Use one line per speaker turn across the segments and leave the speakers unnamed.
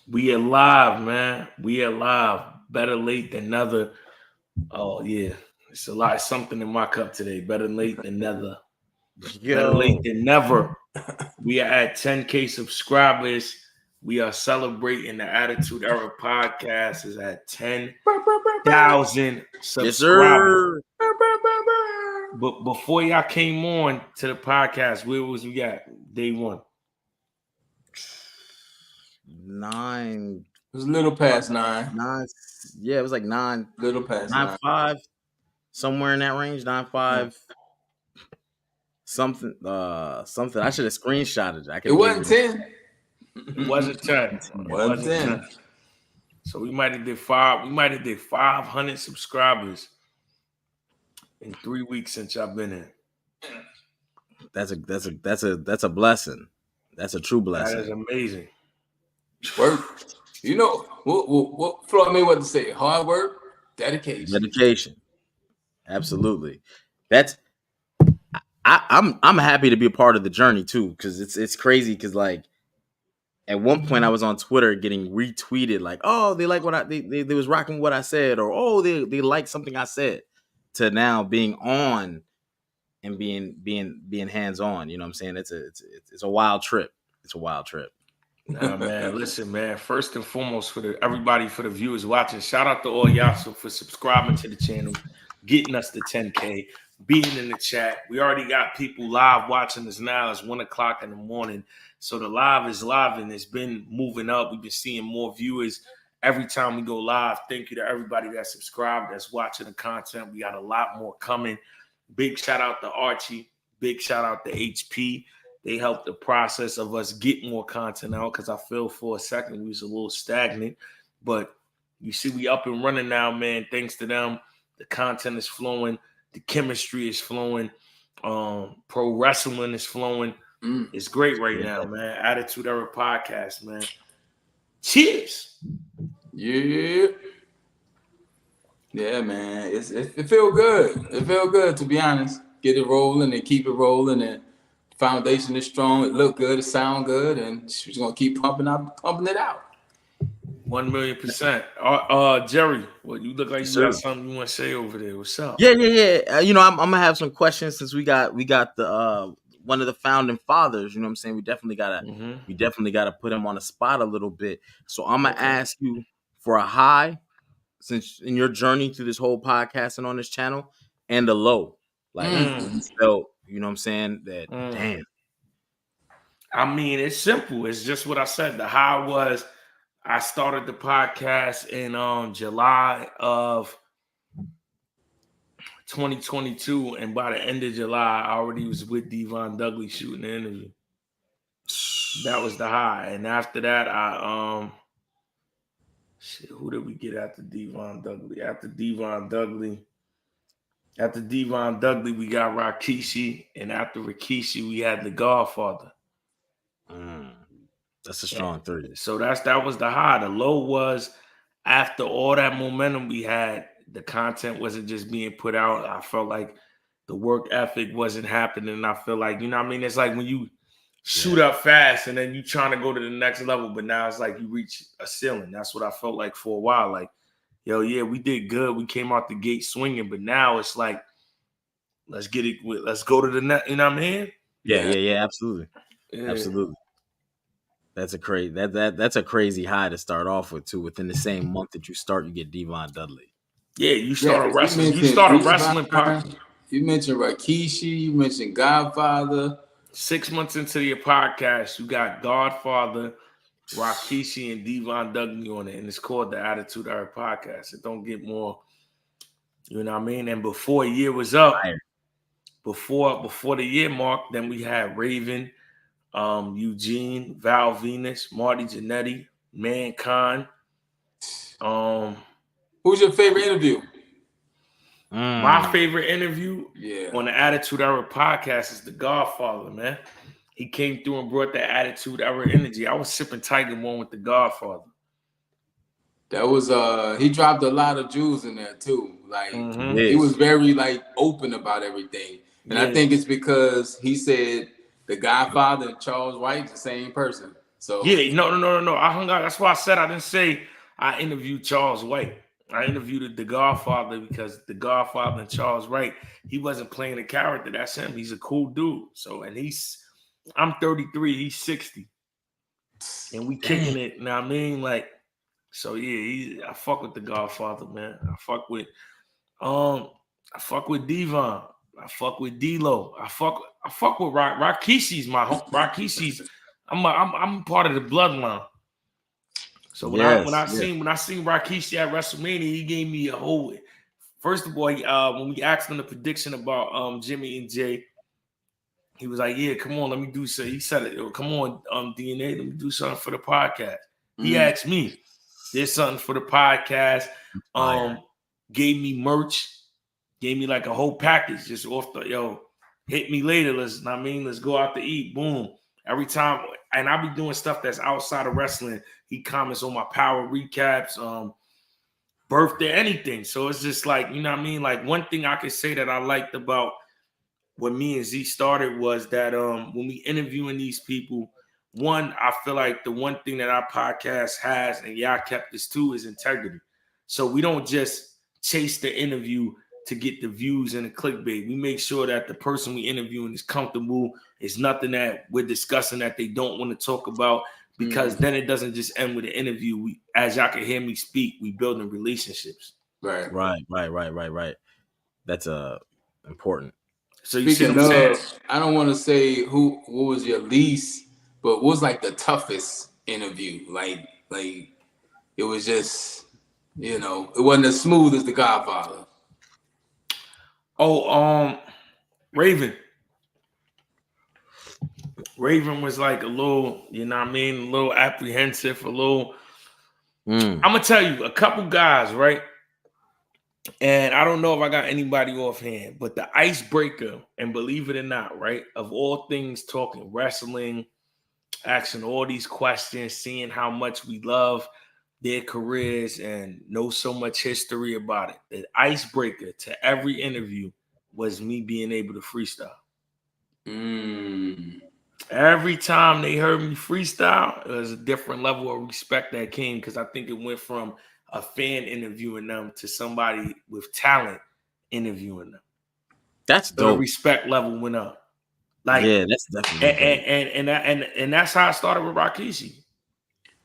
We alive, man. We alive. Better late than never. Oh yeah, it's a lot. It's something in my cup today. Better late than never. Better late
Yo,
than never. We are at 10K subscribers. We are celebrating the Attitude Era podcast is at 10,000
yes,
subscribers.
sir.
But before y'all came on to the podcast, where was we at? Day one.
9,
It was a little past 9.
9. Yeah, it was like
Little past
9
9.
5, somewhere in that range. 9 5, something. Something. I should have screenshotted it. I could
It
have
wasn't
gave
10.
It wasn't 10. It
Wasn't
wasn't
10.
10. So we might have did 500 subscribers in 3 weeks since y'all been in.
That's a blessing. That's a true
That is
blessing.
amazing.
Work. You know what Floyd Mayweather say? Hard work, dedication.
Dedication. Absolutely. That's I'm happy to be a part of the journey too, because it's crazy. Because like at one point I was on Twitter getting retweeted like, oh, they like what they was rocking what I said, or oh, they like something I said, to now being on and being hands on. You know what I'm saying? It's a wild trip. It's a wild trip.
Nah, man, listen, man. First and foremost, for the viewers watching, shout out to all y'all for subscribing to the channel, getting us to 10K, being in the chat. We already got people live watching us now. It's 1:00 in the morning, so the live is live and it's been moving up. We've been seeing more viewers every time we go live. Thank you to everybody that's subscribed, that's watching the content. We got a lot more coming. Big shout out to Archie. Big shout out to HP. They helped the process of us get more content out, because I feel for a second we was a little stagnant. But you see we up and running now, man. Thanks to them. The content is flowing. The chemistry is flowing. Pro wrestling is flowing. It's great right now, man. Attitude Era podcast, man. Cheers.
Yeah. Yeah, man. It feel good. It feel good, to be honest. Get it rolling and keep it rolling, and foundation is strong. It look good. It sound good, and she's gonna keep pumping it out.
1,000,000%. Jerry, well, you look like you
Sir.
got something you want to say over there. What's up?
Yeah. You know, I'm gonna have some questions since we got the one of the founding fathers. You know what I'm saying? We definitely gotta put him on the spot a little bit. So I'm gonna ask you for a high, since in your journey through this whole podcast and on this channel, and a low. Like you felt, you know what I'm saying? That damn.
I mean, it's simple. It's just what I said. The high was I started the podcast in July of 2022, and by the end of July, I already was with Devon Dudley shooting the interview. That was the high, and after that, who did we get after Devon Dudley? After Devon Dudley, we got Rikishi, and after Rikishi, we had the Godfather.
That's a strong 3.
So that was the high. The low was after all that momentum we had, the content wasn't just being put out. I felt like the work ethic wasn't happening. I feel like, you know what I mean? It's like when you shoot up fast and then you trying to go to the next level, but now it's like you reach a ceiling. That's what I felt like for a while. Like, yo, yeah, we did good. We came out the gate swinging, but now it's like, let's get it. Let's go to the net. You know what I mean?
Yeah, absolutely. Yeah. Absolutely. That's a crazy high to start off with too. Within the same month that you start, you get Devon Dudley.
Yeah, you started wrestling. You started wrestling.
You mentioned Rikishi. You mentioned Godfather.
6 months into your podcast, you got Godfather, Rikishi, and Devon Dudley on it, and it's called the Attitude Era podcast. It don't get more, you know what I mean? And before a year was up, before the year mark, then we had Raven, Eugene, Val Venus, Marty Jannetty, Mankind.
Who's your favorite interview?
My favorite interview on the Attitude Era podcast is the Godfather, man. He came through and brought that Attitude Era energy. I was sipping Tiger One with the Godfather.
That was he dropped a lot of jewels in there too. Like he was very like open about everything. And I think it's because he said the Godfather and Charles White's the same person. So
yeah, no. I hung out. That's why I said I didn't say I interviewed Charles White. I interviewed the Godfather because the Godfather and Charles Wright, he wasn't playing a character. That's him. He's a cool dude. So, and I'm 33, he's 60. And we kicking it, you know what I mean? Like, so yeah, I fuck with the Godfather, man. I fuck with Devon. I fuck with D-Lo. I fuck with Rakishi's Rakishi's. I'm part of the bloodline. So when I seen Rikishi at WrestleMania, he gave me a whole. First of all, when we asked him the prediction about Jimmy and Jay, he was like, "Yeah, come on, let me do so." He said, "Come on, DNA, let me do something for the podcast." He asked me, "There's something for the podcast." Gave me merch, gave me like a whole package just off the hit me later. Let's go out to eat. Boom. Every time, and I be doing stuff that's outside of wrestling. He comments on my power recaps, birthday, anything. So it's just like, you know what I mean? Like, one thing I could say that I liked about when me and Z started was that when we interviewing these people, one, I feel like the one thing that our podcast has, and y'all kept this too, is integrity. So we don't just chase the interview to get the views and the clickbait. We make sure that the person we interviewing is comfortable. It's nothing that we're discussing that they don't want to talk about, because then it doesn't just end with an interview. We, as y'all can hear me speak, we building relationships.
Right. That's important.
So you
speaking
see
of, I don't want to say what was your least, but what was like the toughest interview? Like it was just, it wasn't as smooth as the Godfather.
Raven. Raven was like a little, you know what I mean, a little apprehensive, a little. I'm gonna tell you, a couple guys, right? And I don't know if I got anybody offhand, but the icebreaker, and believe it or not, right, of all things, talking wrestling, asking all these questions, seeing how much we love their careers and know so much history about it. The icebreaker to every interview was me being able to freestyle. Every time they heard me freestyle, it was a different level of respect that came, because I think it went from a fan interviewing them to somebody with talent interviewing them.
That's dope.
So the respect level went up. Like,
yeah, that's definitely
and that's how I started with Rikishi.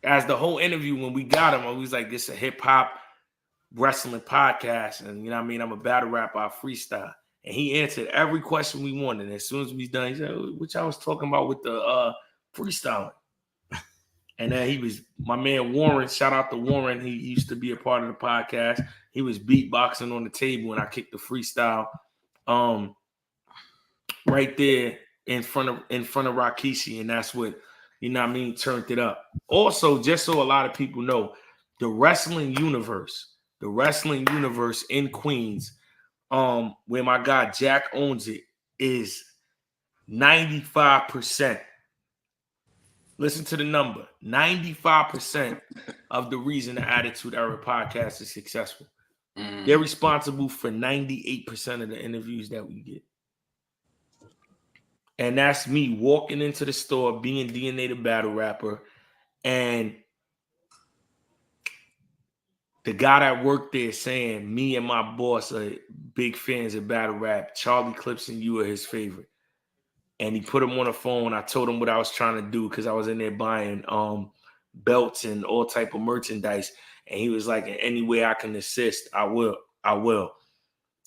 As the whole interview, when we got him, I was like, "This is a hip hop wrestling podcast, and you know what I mean, I'm a battle rapper, I freestyle." And he answered every question we wanted. And as soon as we done, he said, "Which I was talking about with the freestyling." And then he was, my man Warren, shout out to Warren. He used to be a part of the podcast. He was beatboxing on the table, and I kicked the freestyle right there in front of Rikishi, and that's what, you know what I mean, turned it up. Also, just so a lot of people know, the wrestling universe in Queens, where my guy Jack owns it, is 95%. Listen to the number. 95% of the reason the Attitude Era podcast is successful. They're responsible for 98% of the interviews that we get. And that's me walking into the store, being DNA the battle rapper, and the guy that worked there saying me and my boss are big fans of battle rap. Charlie Clips and you are his favorite. And he put him on the phone. I told him what I was trying to do, because I was in there buying belts and all type of merchandise. And he was like, "In any way I can assist, I will.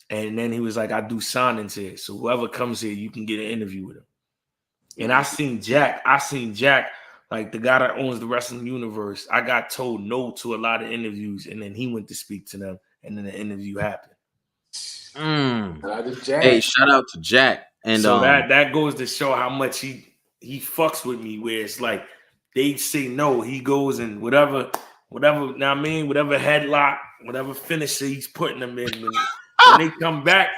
And then he was like, "I do signings here. So whoever comes here, you can get an interview with him." And I seen Jack, like the guy that owns the wrestling universe. I got told no to a lot of interviews, and then he went to speak to them, and then the interview happened.
Hey, shout out to Jack. And
so that goes to show how much he fucks with me, where it's like they say no, he goes and whatever, now I mean, whatever headlock, whatever finisher he's putting them in, when they come back,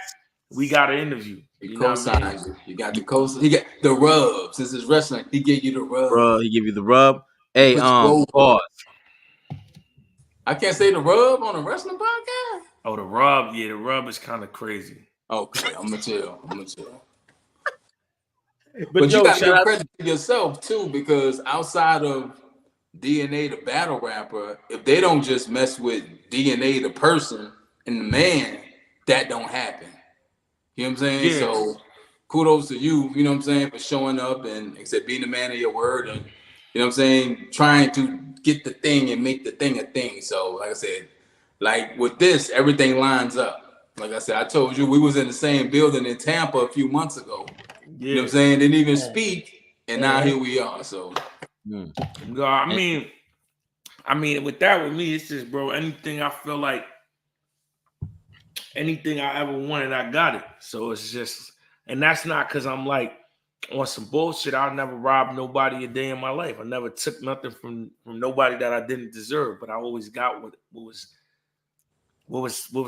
we got an interview.
You know what I mean? You got the cosign. He got the rub. Since it's wrestling, he gave you the rub.
Bro, he give you the rub. Hey, pause.
I can't say the rub on a wrestling podcast.
Oh, the rub, yeah, the rub is kind of crazy.
Okay, I'm gonna chill. But you
yo,
got to
shout
give
out.
credit to yourself too, because outside of DNA, the battle rapper, if they don't just mess with DNA, the person and the man, that don't happen. You know what I'm saying?
Yeah,
So kudos to you, you know what I'm saying, for showing up and like I said, being a man of your word and you know what I'm saying, trying to get the thing and make the thing a thing. So like I said, like with this, everything lines up. Like I said, I told you we was in the same building in Tampa a few months ago. You know what I'm
yeah.
saying? Didn't even speak, and now
Uh-huh.
here we are. So
No, I mean, with that, with me, it's just, bro. Anything I ever wanted, I got it. So it's just, and that's not because I'm like on some bullshit. I'll never rob nobody a day in my life. I never took nothing from nobody that I didn't deserve. But I always got what was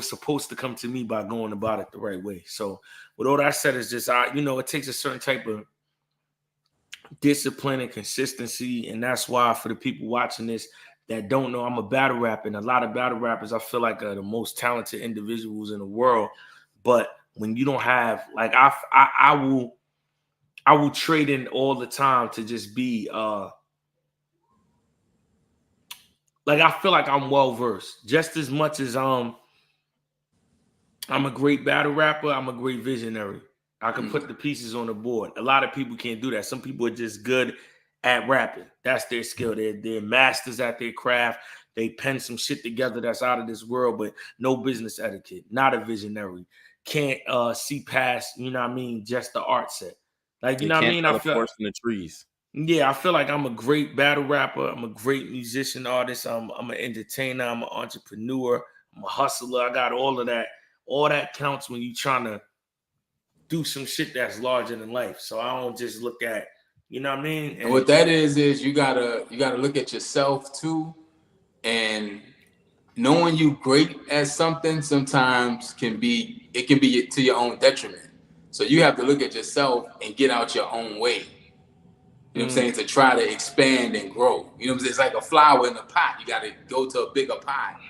supposed to come to me by going about it the right way. So with all that said, it's just it takes a certain type of discipline and consistency, and that's why for the people watching this that don't know, I'm a battle rapper, and a lot of battle rappers I feel like are the most talented individuals in the world. But when you don't have like I will trade in all the time to just be like I feel like I'm well versed just as much as I'm a great battle rapper. I'm a great visionary. I can put the pieces on the board. A lot of people can't do that. Some people are just good at rapping. That's their skill. They're masters at their craft. They pen some shit together that's out of this world, but no business etiquette. Not a visionary. Can't see past, you know what I mean, just the art set. Like, you
They
know what I
can't
mean?
tell the forest from the trees.
Yeah, I feel like I'm a great battle rapper. I'm a great musician artist. I'm an entertainer. I'm an entrepreneur. I'm a hustler. I got all of that. All that counts when you're trying to do some shit that's larger than life. So I don't just look at, you know what I mean?
and what
And
that is you gotta look at yourself too, and knowing you great at something sometimes can be to your own detriment. So you have to look at yourself and get out your own way. You know what I'm saying? To try to expand and grow. You know what I'm saying? It's like a flower in a pot. You got to go to a bigger pot.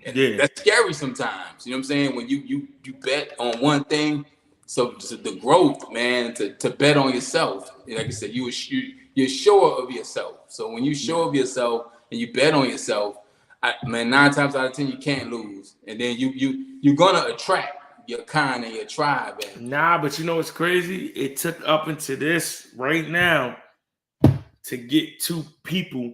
And
yeah,
that's scary sometimes. You know what I'm saying? When you bet on one thing, so the growth, man, to bet on yourself. Like I said, you're sure of yourself. So when you sure of yourself and you bet on yourself, man, 9 times out of 10 you can't lose. And then you're gonna attract your kind and your tribe. And
nah, but you know what's crazy? It took up into this right now to get two people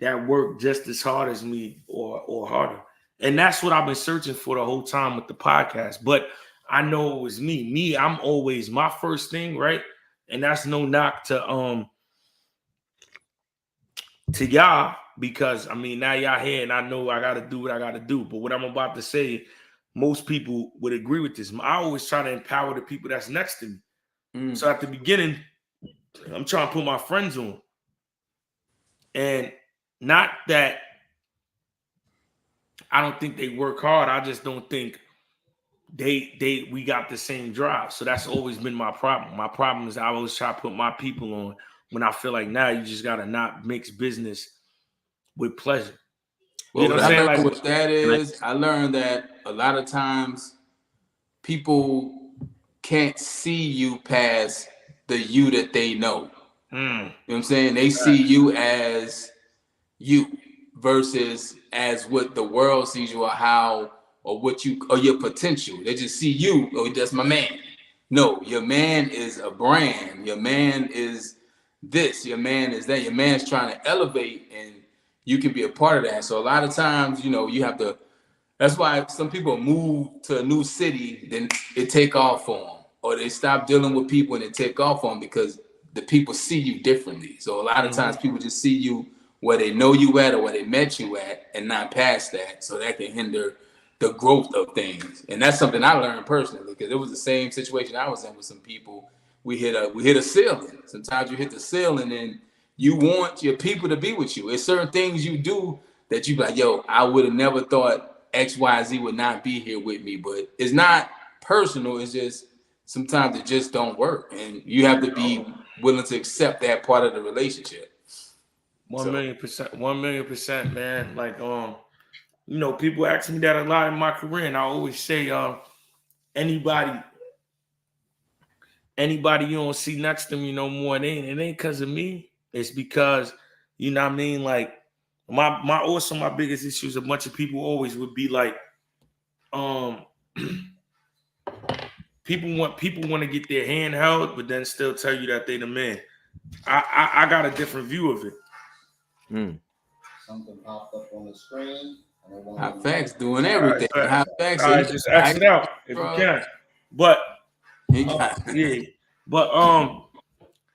that work just as hard as me or harder. And that's what I've been searching for the whole time with the podcast. But I know it was me. I'm always my first thing, right? And that's no knock to y'all, because I mean now y'all here and I know I gotta do what I gotta do. But what I'm about to say, most people would agree with this. I always try to empower the people that's next to me. So at the beginning, I'm trying to put my friends on. And not that I don't think they work hard. I just don't think we got the same drive. So that's always been my problem. My problem is I always try to put my people on when I feel like now you just gotta not mix business with pleasure. You
well,
know
what
what I'm
I
saying?
learned
Like,
with that is I learned that a lot of times people can't see you past the you that they know. You know what I'm saying? They see you as you versus as what the world sees you, or how, or what you, or your potential. They just see you, oh, that's my man. No, your man is a brand. Your man is this. Your man is that. Your man's trying to elevate, and you can be a part of that. So a lot of times, you have to. That's why some people move to a new city, then it take off for them, or they stop dealing with people and it take off for them because the people see you differently. So a lot of times people just see you where they know you at or where they met you at, and not past that. So that can hinder the growth of things. And that's something I learned personally, because it was the same situation I was in with some people. We hit a ceiling. Sometimes you hit the ceiling and you want your people to be with you. It's certain things you do that you be like, yo, I would have never thought XYZ would not be here with me. But it's not personal. It's just sometimes it just don't work. And you have to be willing to accept that part of the relationship.
1,000,000%, 1,000,000%, man. Like, people ask me that a lot in my career, and I always say, anybody anybody you don't see next to me no more, it ain't because of me. It's because, you know what I mean? Like my biggest issues, a bunch of people always would be like, people want to get their hand held, but then still tell you that they the man. I got a different view of it.
Something popped up on the screen.
Hot Facts doing everything. Hot Facts.
All right, just exit out if you can. But yeah, but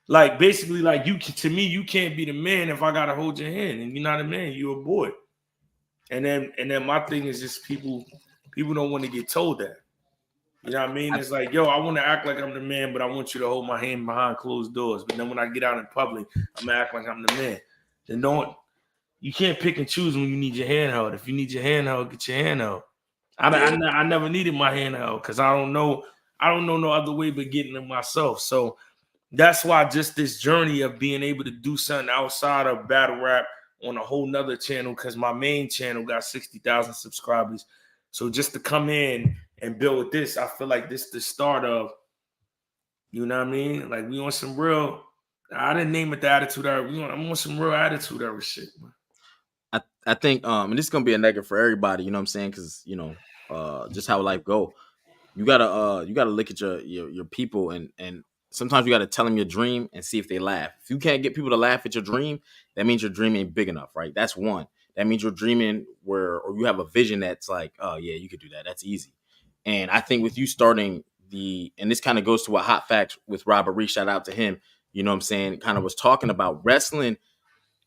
like basically, like to me, you can't be the man if I gotta hold your hand, and you're not a man, you're a boy. And then my thing is just people don't want to get told that. You know what I mean? It's like, yo, I want to act like I'm the man, but I want you to hold my hand behind closed doors. But then when I get out in public, I'm gonna act like I'm the man. Then you can't pick and choose when you need your hand held. If you need your hand held, get your hand held. I never needed my hand held because I don't know no other way but getting it myself. So that's why just this journey of being able to do something outside of battle rap on a whole nother channel, because my main channel got 60,000 subscribers. So just to come in and build with this, I feel like this is the start of, you know what I mean? Like we on some real, I didn't name it the attitude era. I'm on some real attitude era shit, man.
I think and this is gonna be a negative for everybody, you know what I'm saying? Because just how life go. You gotta look at your people and sometimes you gotta tell them your dream and see if they laugh. If you can't get people to laugh at your dream, that means your dream ain't big enough, right? That's one. That means you're dreaming or you have a vision that's like, oh yeah, you could do that. That's easy. And I think with you starting and this kind of goes to what Hot Facts with Robert Reese, shout out to him, you know what I'm saying, kind of was talking about wrestling.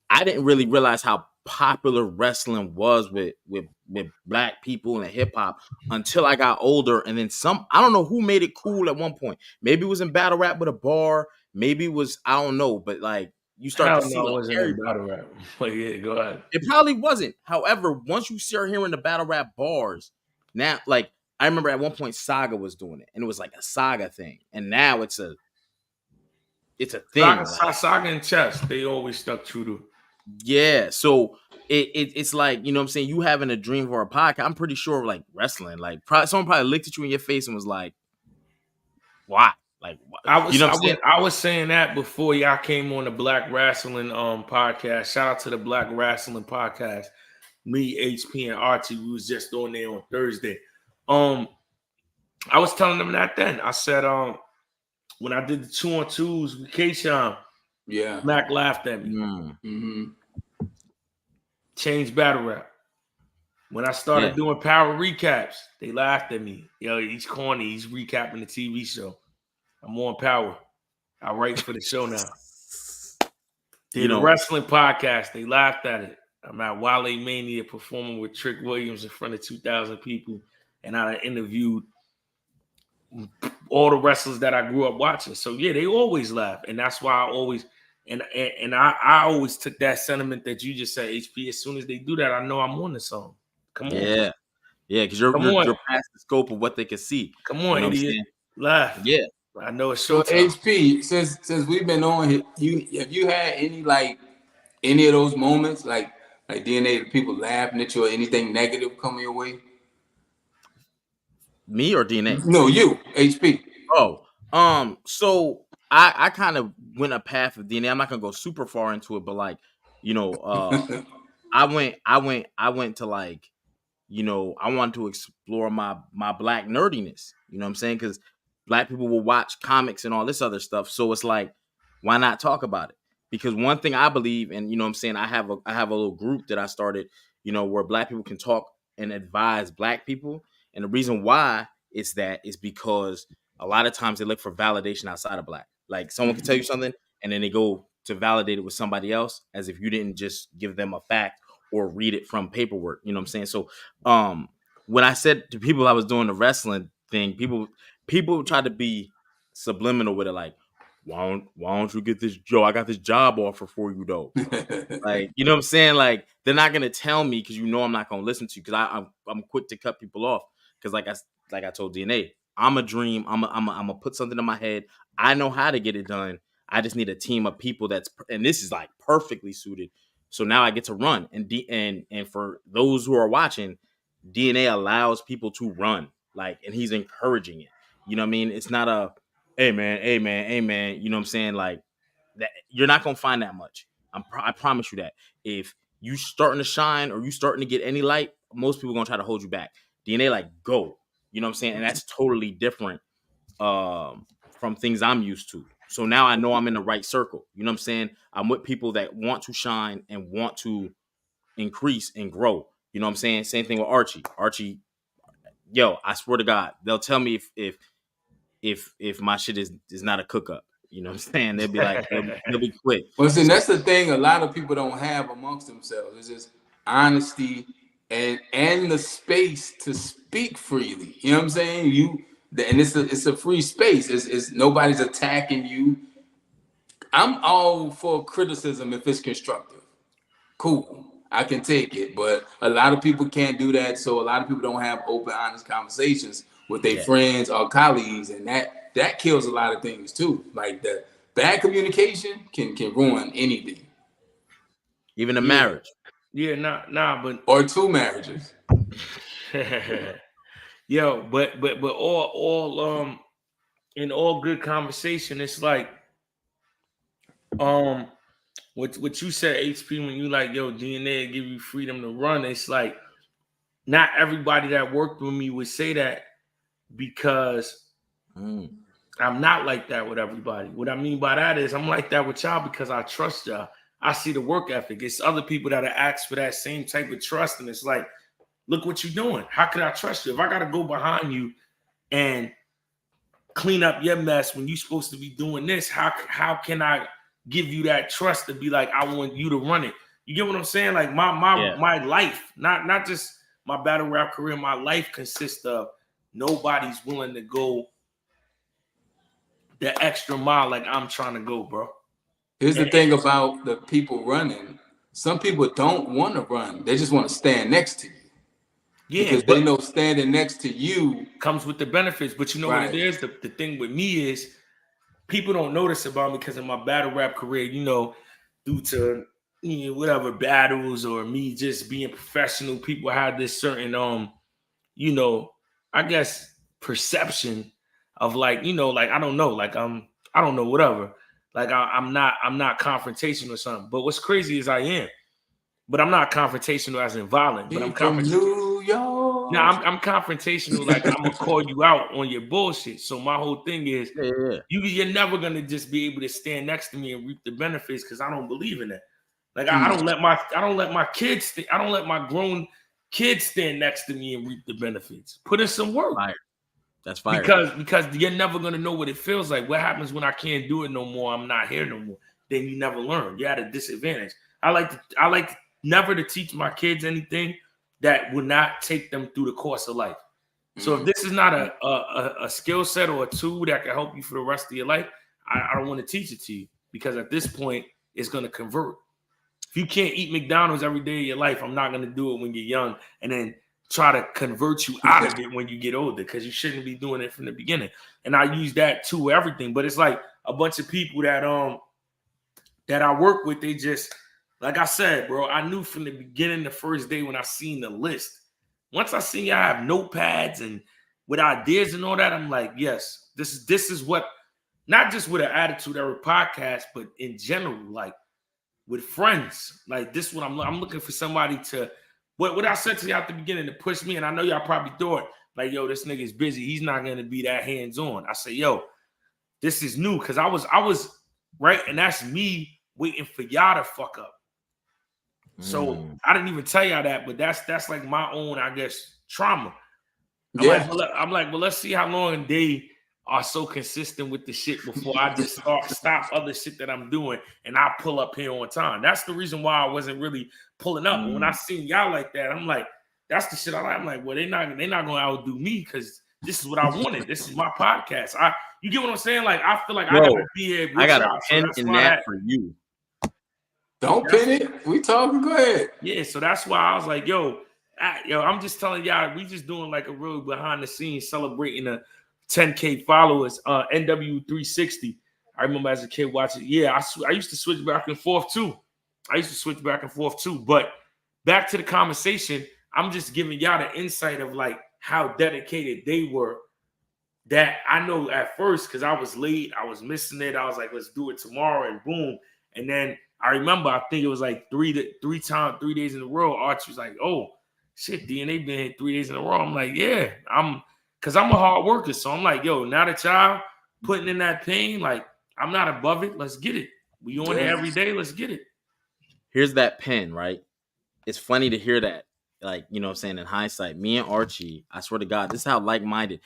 I didn't really realize how popular wrestling was with black people and hip hop until I got older. And then I don't know who made it cool at one point. Maybe it was in battle rap with a bar. Maybe it was, I don't know, but like you start to see
it wasn't in battle rap. Like, yeah, go ahead.
It probably wasn't. However, once you start hearing the battle rap bars, now, like I remember at one point Saga was doing it, and it was like a Saga thing, and now it's a thing.
Saga and Chess, they always stuck true to.
Yeah, so it's like, you know what I'm saying, you having a dream for a podcast. I'm pretty sure like wrestling, like someone probably looked at you in your face and was like, why? Like,
I was saying that before y'all came on the Black Wrestling podcast. Shout out to the Black Wrestling podcast. Me, HP, and Archie, we was just on there on Thursday. I was telling them that then. I said, when I did the 2-on-2s with K-Shine,
yeah,
Mac laughed at me.
Mm-hmm.
Changed battle rap. When I started doing power recaps, they laughed at me. Yo, he's corny. He's recapping the TV show. I'm on power. I write for the show now. Did a wrestling podcast. They laughed at it. I'm at Wale Mania performing with Trick Williams in front of 2,000 people. And I interviewed all the wrestlers that I grew up watching. So, yeah, they always laugh. And that's why I always... And I always took that sentiment that you just said, HP. As soon as they do that, I know I'm on the song. Come on.
Yeah, because you're past the scope of what they can see.
Come on, you know idiot. Laugh.
Yeah.
I know it's
so
showtime.
HP, since we've been on here, have you had any of those moments like DNA, people laughing at you or anything negative coming your way?
Me or DNA?
No, you, HP.
Oh, so I kind of went a path of DNA. I'm not gonna go super far into it, but like, I went to like, I wanted to explore my black nerdiness. You know what I'm saying? Because black people will watch comics and all this other stuff. So it's like, why not talk about it? Because one thing I believe, and you know what I'm saying, I have a little group that I started, where black people can talk and advise black people. And the reason why is because a lot of times they look for validation outside of black. Like someone can tell you something and then they go to validate it with somebody else as if you didn't just give them a fact or read it from paperwork. You know what I'm saying? So when I said to people I was doing the wrestling thing, people tried to be subliminal with it, like, why don't you get this Joe? I got this job offer for you though. Like, you know what I'm saying? Like, they're not gonna tell me because I'm not gonna listen to you because I'm quick to cut people off. Because like I told DNA, I'm a dream. I'm a put something in my head. I know how to get it done. I just need a team of people and this is like perfectly suited. So now I get to run. And for those who are watching, DNA allows people to run. Like, and he's encouraging it. You know what I mean? It's not Amen. You know what I'm saying? Like that, you're not gonna find that much. I promise you that. If you starting to shine or you starting to get any light, most people are gonna try to hold you back. DNA like go. You know what I'm saying? And that's totally different from things I'm used to. So now I know I'm in the right circle. You know what I'm saying? I'm with people that want to shine and want to increase and grow. You know what I'm saying? Same thing with Archie. Archie, yo, I swear to God, they'll tell me if my shit is not a cook up. You know what I'm saying? They'll be like, they'll be quick.
Well, see,
So
that's the thing a lot of people don't have amongst themselves. It's just honesty and the space to speak freely. You know what I'm saying? And it's a free space. It's nobody's attacking you. I'm all for criticism if it's constructive. Cool. I can take it. But a lot of people can't do that. So a lot of people don't have open, honest conversations with their friends or colleagues. And that kills a lot of things too. Like the bad communication can ruin anything.
even a
Yeah.
marriage.
Yeah, nah, but
Or two marriages.
yo, but all in all good conversation, it's like what you said, HP, when you like, yo, DNA give you freedom to run. It's like not everybody that worked with me would say that because I'm not like that with everybody. What I mean by that is I'm like that with y'all because I trust y'all. I see the work ethic. It's other people that are asked for that same type of trust, and it's like, look what you're doing. How can I trust you? If I got to go behind you and clean up your mess when you're supposed to be doing this, how can I give you that trust to be like, I want you to run it? You get what I'm saying? Like my life, not just my battle rap career, my life consists of nobody's willing to go the extra mile like I'm trying to go, bro.
Here's the thing about the people running. Some people don't want to run. They just want to stand next to you.
Yeah,
because they know standing next to you
comes with the benefits. But you know what it is? The thing with me is people don't notice about me because of my battle rap career, you know, due to whatever battles or me just being professional, people have this certain I guess perception of like, like I don't know, like I don't know, whatever. Like I'm not confrontational or something. But what's crazy is I am. But I'm not confrontational as in violent. But I'm
from
confrontational.
New York.
No, I'm confrontational. Like I'm gonna call you out on your bullshit. So my whole thing is, you're never gonna just be able to stand next to me and reap the benefits because I don't believe in that. Like I don't let my kids. I don't let my grown kids stand next to me and reap the benefits. Put in some work.
Fire. That's fire.
Because you're never gonna know what it feels like. What happens when I can't do it no more? I'm not here no more. Then you never learn. You're at a disadvantage. I like never to teach my kids anything that would not take them through the course of life. So if this is not a skill set or a tool that can help you for the rest of your life, I don't want to teach it to you because at this point it's going to convert. If you can't eat McDonald's every day of your life, I'm not going to do it when you're young and then try to convert you out of it when you get older because you shouldn't be doing it from the beginning. And I use that too with everything. But it's like a bunch of people that I work with, they just, like I said, bro, I knew from the beginning, the first day when I seen the list. Once I seen y'all have notepads and with ideas and all that, I'm like, yes, this is what, not just with an attitude every podcast, but in general, like with friends, like this is what I'm looking for somebody to, what I said to you at the beginning to push me, and I know y'all probably thought, like, yo, this nigga's busy. He's not going to be that hands-on. I say, yo, this is new because I was right, and that's me waiting for y'all to fuck up. So I didn't even tell y'all that, but that's like my own, I guess, trauma. I'm like, well, let's see how long they are so consistent with the shit before I just stop other shit that I'm doing and I pull up here on time. That's the reason why I wasn't really pulling up. But when I seen y'all like that, I'm like, that's the shit I like. I'm like, well, they're not gonna outdo me because this is what I wanted. This is my podcast. You get what I'm saying? Like, I feel like I gotta be here.
I got a pen in that for you.
Don't pin it. We talking. Go ahead.
Yeah, so that's why I was like, yo, I'm just telling y'all, we just doing like a real behind the scenes celebrating the 10K followers. NW360. I remember as a kid watching. Yeah, I used to switch back and forth too. But back to the conversation, I'm just giving y'all the insight of like how dedicated they were that I know at first, because I was late, I was missing it. I was like, let's do it tomorrow, and boom. And then I remember, I think it was like 3 days in a row. Archie was like, oh shit, DNA been here 3 days in a row. I'm like, yeah, because I'm a hard worker. So I'm like, yo, now that y'all putting in that pain, like I'm not above it. Let's get it. We on it every day. Let's get it.
Here's that pen, right? It's funny to hear that. Like, you know what I'm saying, in hindsight, me and Archie, I swear to God, this is how like-minded.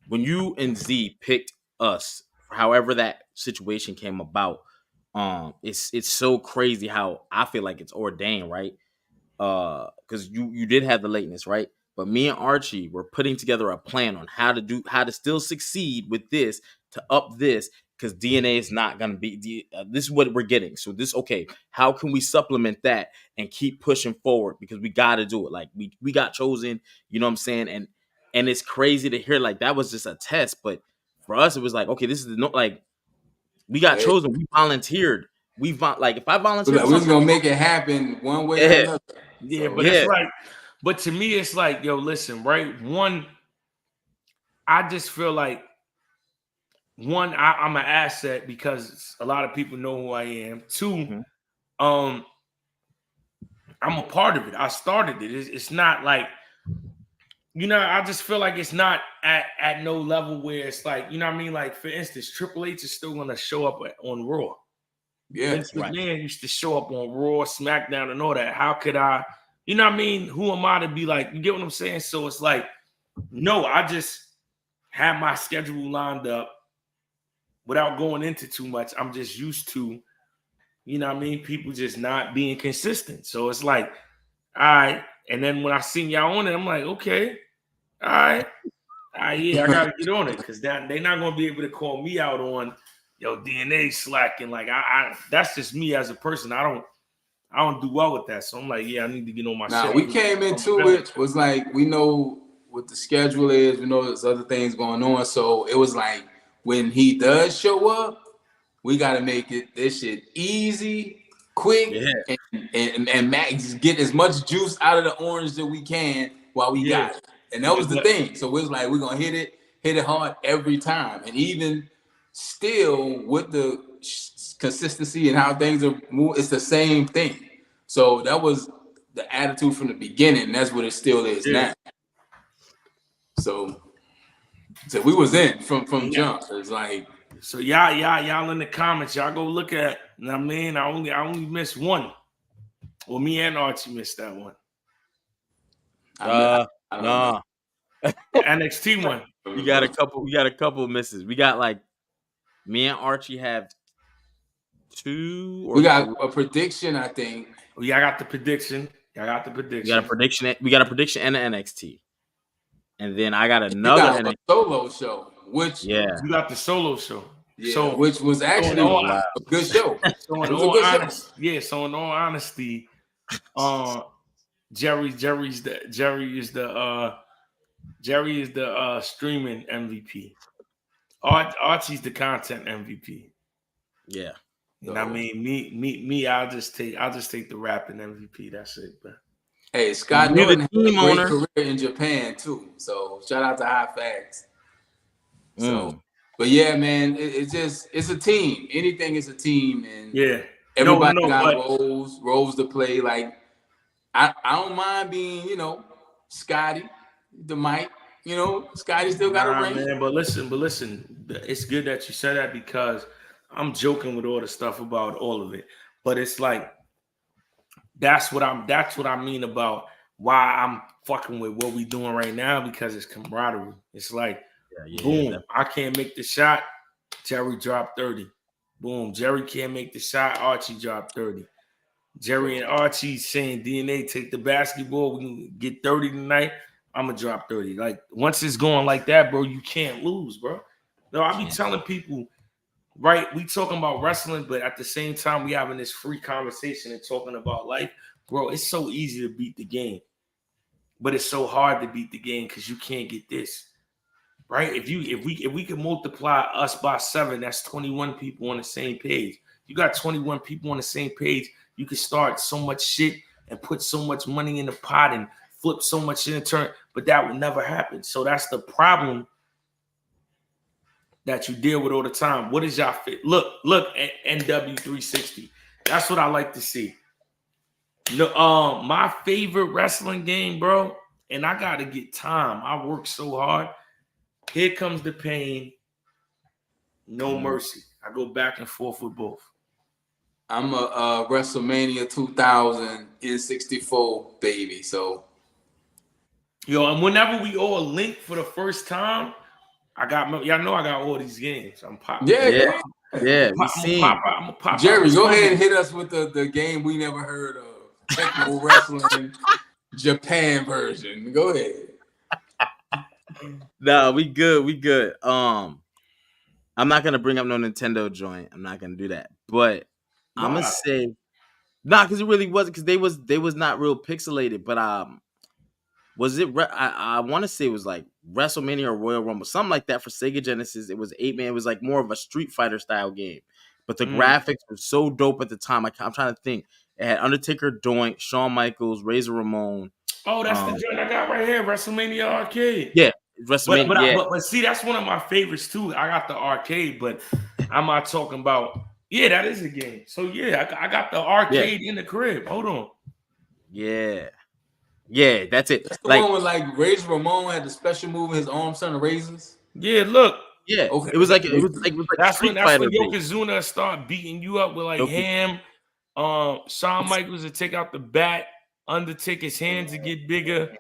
When you and Z picked us, however that situation came about, it's so crazy how I feel like it's ordained, right? Because you did have the lateness, right? But me and Archie were putting together a plan on how to still succeed with this, to up this, because DNA is not gonna be this is what we're getting. So this, okay, how can we supplement that and keep pushing forward? Because we got to do it. Like we got chosen, you know what I'm saying? And it's crazy to hear like that was just a test, but for us it was like, okay, this is like we got chosen, we volunteered. Like if I volunteered,
like, we was gonna make it happen one way or another.
Yeah,
So,
but it's like, but to me, it's like, yo, listen, right? One, I just feel like I'm an asset because a lot of people know who I am. Two, I'm a part of it. I started it. It's not like, you know, I just feel like it's not at no level where it's like, you know what I mean? Like, for instance, Triple H is still gonna show up on Raw.
Yeah,
Vince McMahon used to show up on Raw, SmackDown, and all that. How could I, you know what I mean? Who am I to be like, you get what I'm saying? So it's like, no, I just have my schedule lined up without going into too much. I'm just used to, you know what I mean, people just not being consistent. So it's like, all right. And then when I seen y'all on it, I'm like, okay, all right. Yeah, I gotta get on it because they're not gonna be able to call me out on DNA slacking. Like I that's just me as a person. I don't do well with that. So I'm like, yeah, I need to get on my shit.
We came into it was like, we know what the schedule is. We know there's other things going on. So it was like, when he does show up, we got to make this shit easy, quick, and Max get as much juice out of the orange that we can while we got it. And that was the thing. So it was like, we're going to hit it hard every time. And even still with the consistency and how things are moving, it's the same thing. So that was the attitude from the beginning. And that's what it still is now. So we was in from jump. It's like,
so y'all in the comments, y'all go look at. I mean, I only missed one. Well, me and Archie missed that one.
Nah.
The NXT one.
We got a couple misses. We got like, me and Archie have 2 or
we got
3.
a prediction, I think.
Yeah, I got the prediction. We got a prediction.
We got a prediction and an NXT. And then I got another
NXT solo show, which
you got the solo show.
Yeah, so, which was actually a good show.
So in all honesty, Jerry is the streaming MVP. Archie's the content MVP.
Yeah.
You know what I mean? Me, I'll just take the rapping MVP. That's it, bro.
Hey, Scott Norton had a great career in Japan too. So shout out to High Facts. So, but yeah, man, it's a team. Anything is a team, and everybody got roles to play. Like I don't mind being, Scotty, the mic. Scotty still got a ring.
Man, but listen, it's good that you said that because I'm joking with all the stuff about all of it. But it's like that's what I mean about why I'm fucking with what we doing right now, because it's camaraderie. It's like boom, I can't make the shot, Jerry dropped 30. Boom, Jerry can't make the shot, Archie dropped 30. Jerry and Archie saying DNA take the basketball, we can get 30 tonight, I'm gonna drop 30. Like once it's going like that, bro, you can't lose, bro. No, I be telling people, right? We talking about wrestling, but at the same time, we having this free conversation and talking about life, bro. It's so easy to beat the game, but it's so hard to beat the game because you can't get this. Right? If we can multiply us by 7, that's 21 people on the same page. You got 21 people on the same page. You can start so much shit and put so much money in the pot and flip so much in a turn, but that will never happen. So that's the problem that you deal with all the time. What is y'all fit? Look, NW360. That's what I like to see. No, my favorite wrestling game, bro, and I gotta get time. I work so hard. Here Comes the Pain. No Mercy. I go back and forth with both.
I'm a WrestleMania 2000 N64 baby. So,
yo, and whenever we all link for the first time, y'all know I got all these games. I'm popping.
yeah.
I'm gonna pop
Jerry,
out.
go ahead and hit us with the game we never heard of. Techno Wrestling Japan version. Go ahead.
No, we good. I'm not gonna bring up no Nintendo joint. I'm not gonna do that. But I'm gonna say, because it really wasn't, because they was not real pixelated. But was it? I want to say it was like WrestleMania or Royal Rumble, something like that for Sega Genesis. It was 8-man. It was like more of a Street Fighter style game, but the graphics were so dope at the time. I'm trying to think. It had Undertaker, Doink, Shawn Michaels, Razor Ramon.
Oh, that's the joint I got right here, WrestleMania Arcade.
Yeah, WrestleMania.
But see, that's one of my favorites too. I got the arcade, but I'm not talking about. Yeah, that is a game. So yeah, I got the arcade in the crib. Hold on.
Yeah, that's it.
That's the one where like Razor Ramon had the special move in his arm, son of razors.
Yeah, look.
Yeah,
okay.
It was like
that's when Yokozuna start beating you up with like Ham. Shawn Michaels to take out the bat. Undertaker's hands to get bigger.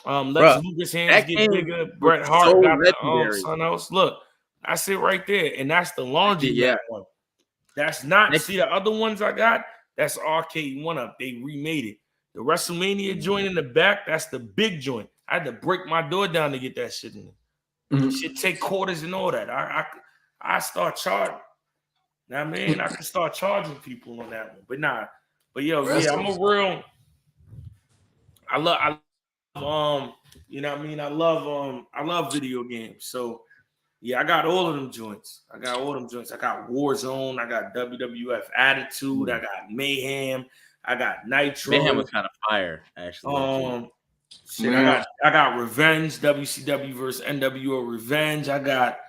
Lex Luger's hands get bigger. Bret Hart got the son else. Look, that's it right there, and that's the laundry one. That's not. See the other ones I got. That's arcade one up. They remade it. The WrestleMania joint in the back. That's the big joint. I had to break my door down to get that shit in there. Mm-hmm. Shit take quarters and all that. I start charging. Now, man, I can start charging people on that one. But nah. But yo, yeah, I'm a real. I love you know what I mean? I love video games. So yeah, I got all of them joints. I got Warzone, I got WWF Attitude, I got Mayhem, I got Nitro.
Mayhem was kind of fire, actually.
I got Revenge, WCW versus NWO Revenge. I got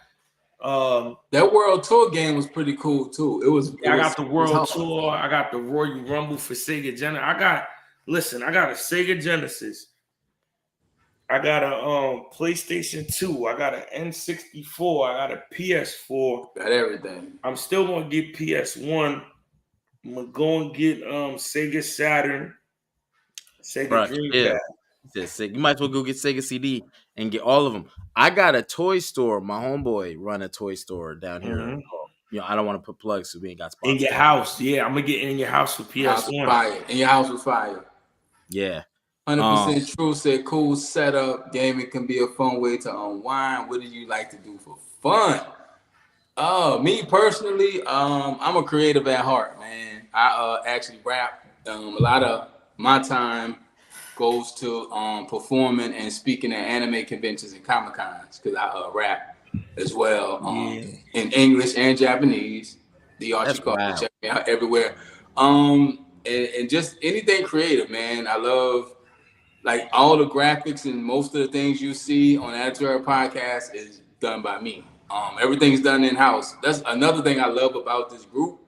that World Tour game was pretty cool too. I
got the World Tour, I got the Royal Rumble for Sega Genesis. I got a Sega Genesis. I got a PlayStation 2. I got an N64. I got a PS4.
Got everything.
I'm still gonna get PS1. I'm gonna go and get Sega Saturn, Sega Dreamcast.
You might as well go get Sega CD and get all of them. I got a toy store. My homeboy run a toy store down here. Mm-hmm. You know, I don't want to put plugs so we ain't got sponsors.
In your house, yeah. I'm gonna get in your house with PS1.
In your house was fire.
Yeah.
100% true. Said cool setup. Gaming can be a fun way to unwind. What do you like to do for fun? Me personally, I'm a creative at heart, man. I actually rap. A lot of my time goes to performing and speaking at anime conventions and Comic Cons because I rap as well in English and Japanese. The Archie check me out everywhere. And just anything creative, man. I love. Like all the graphics and most of the things you see on Attitude Podcast is done by me. Everything's done in-house. That's another thing I love about this group.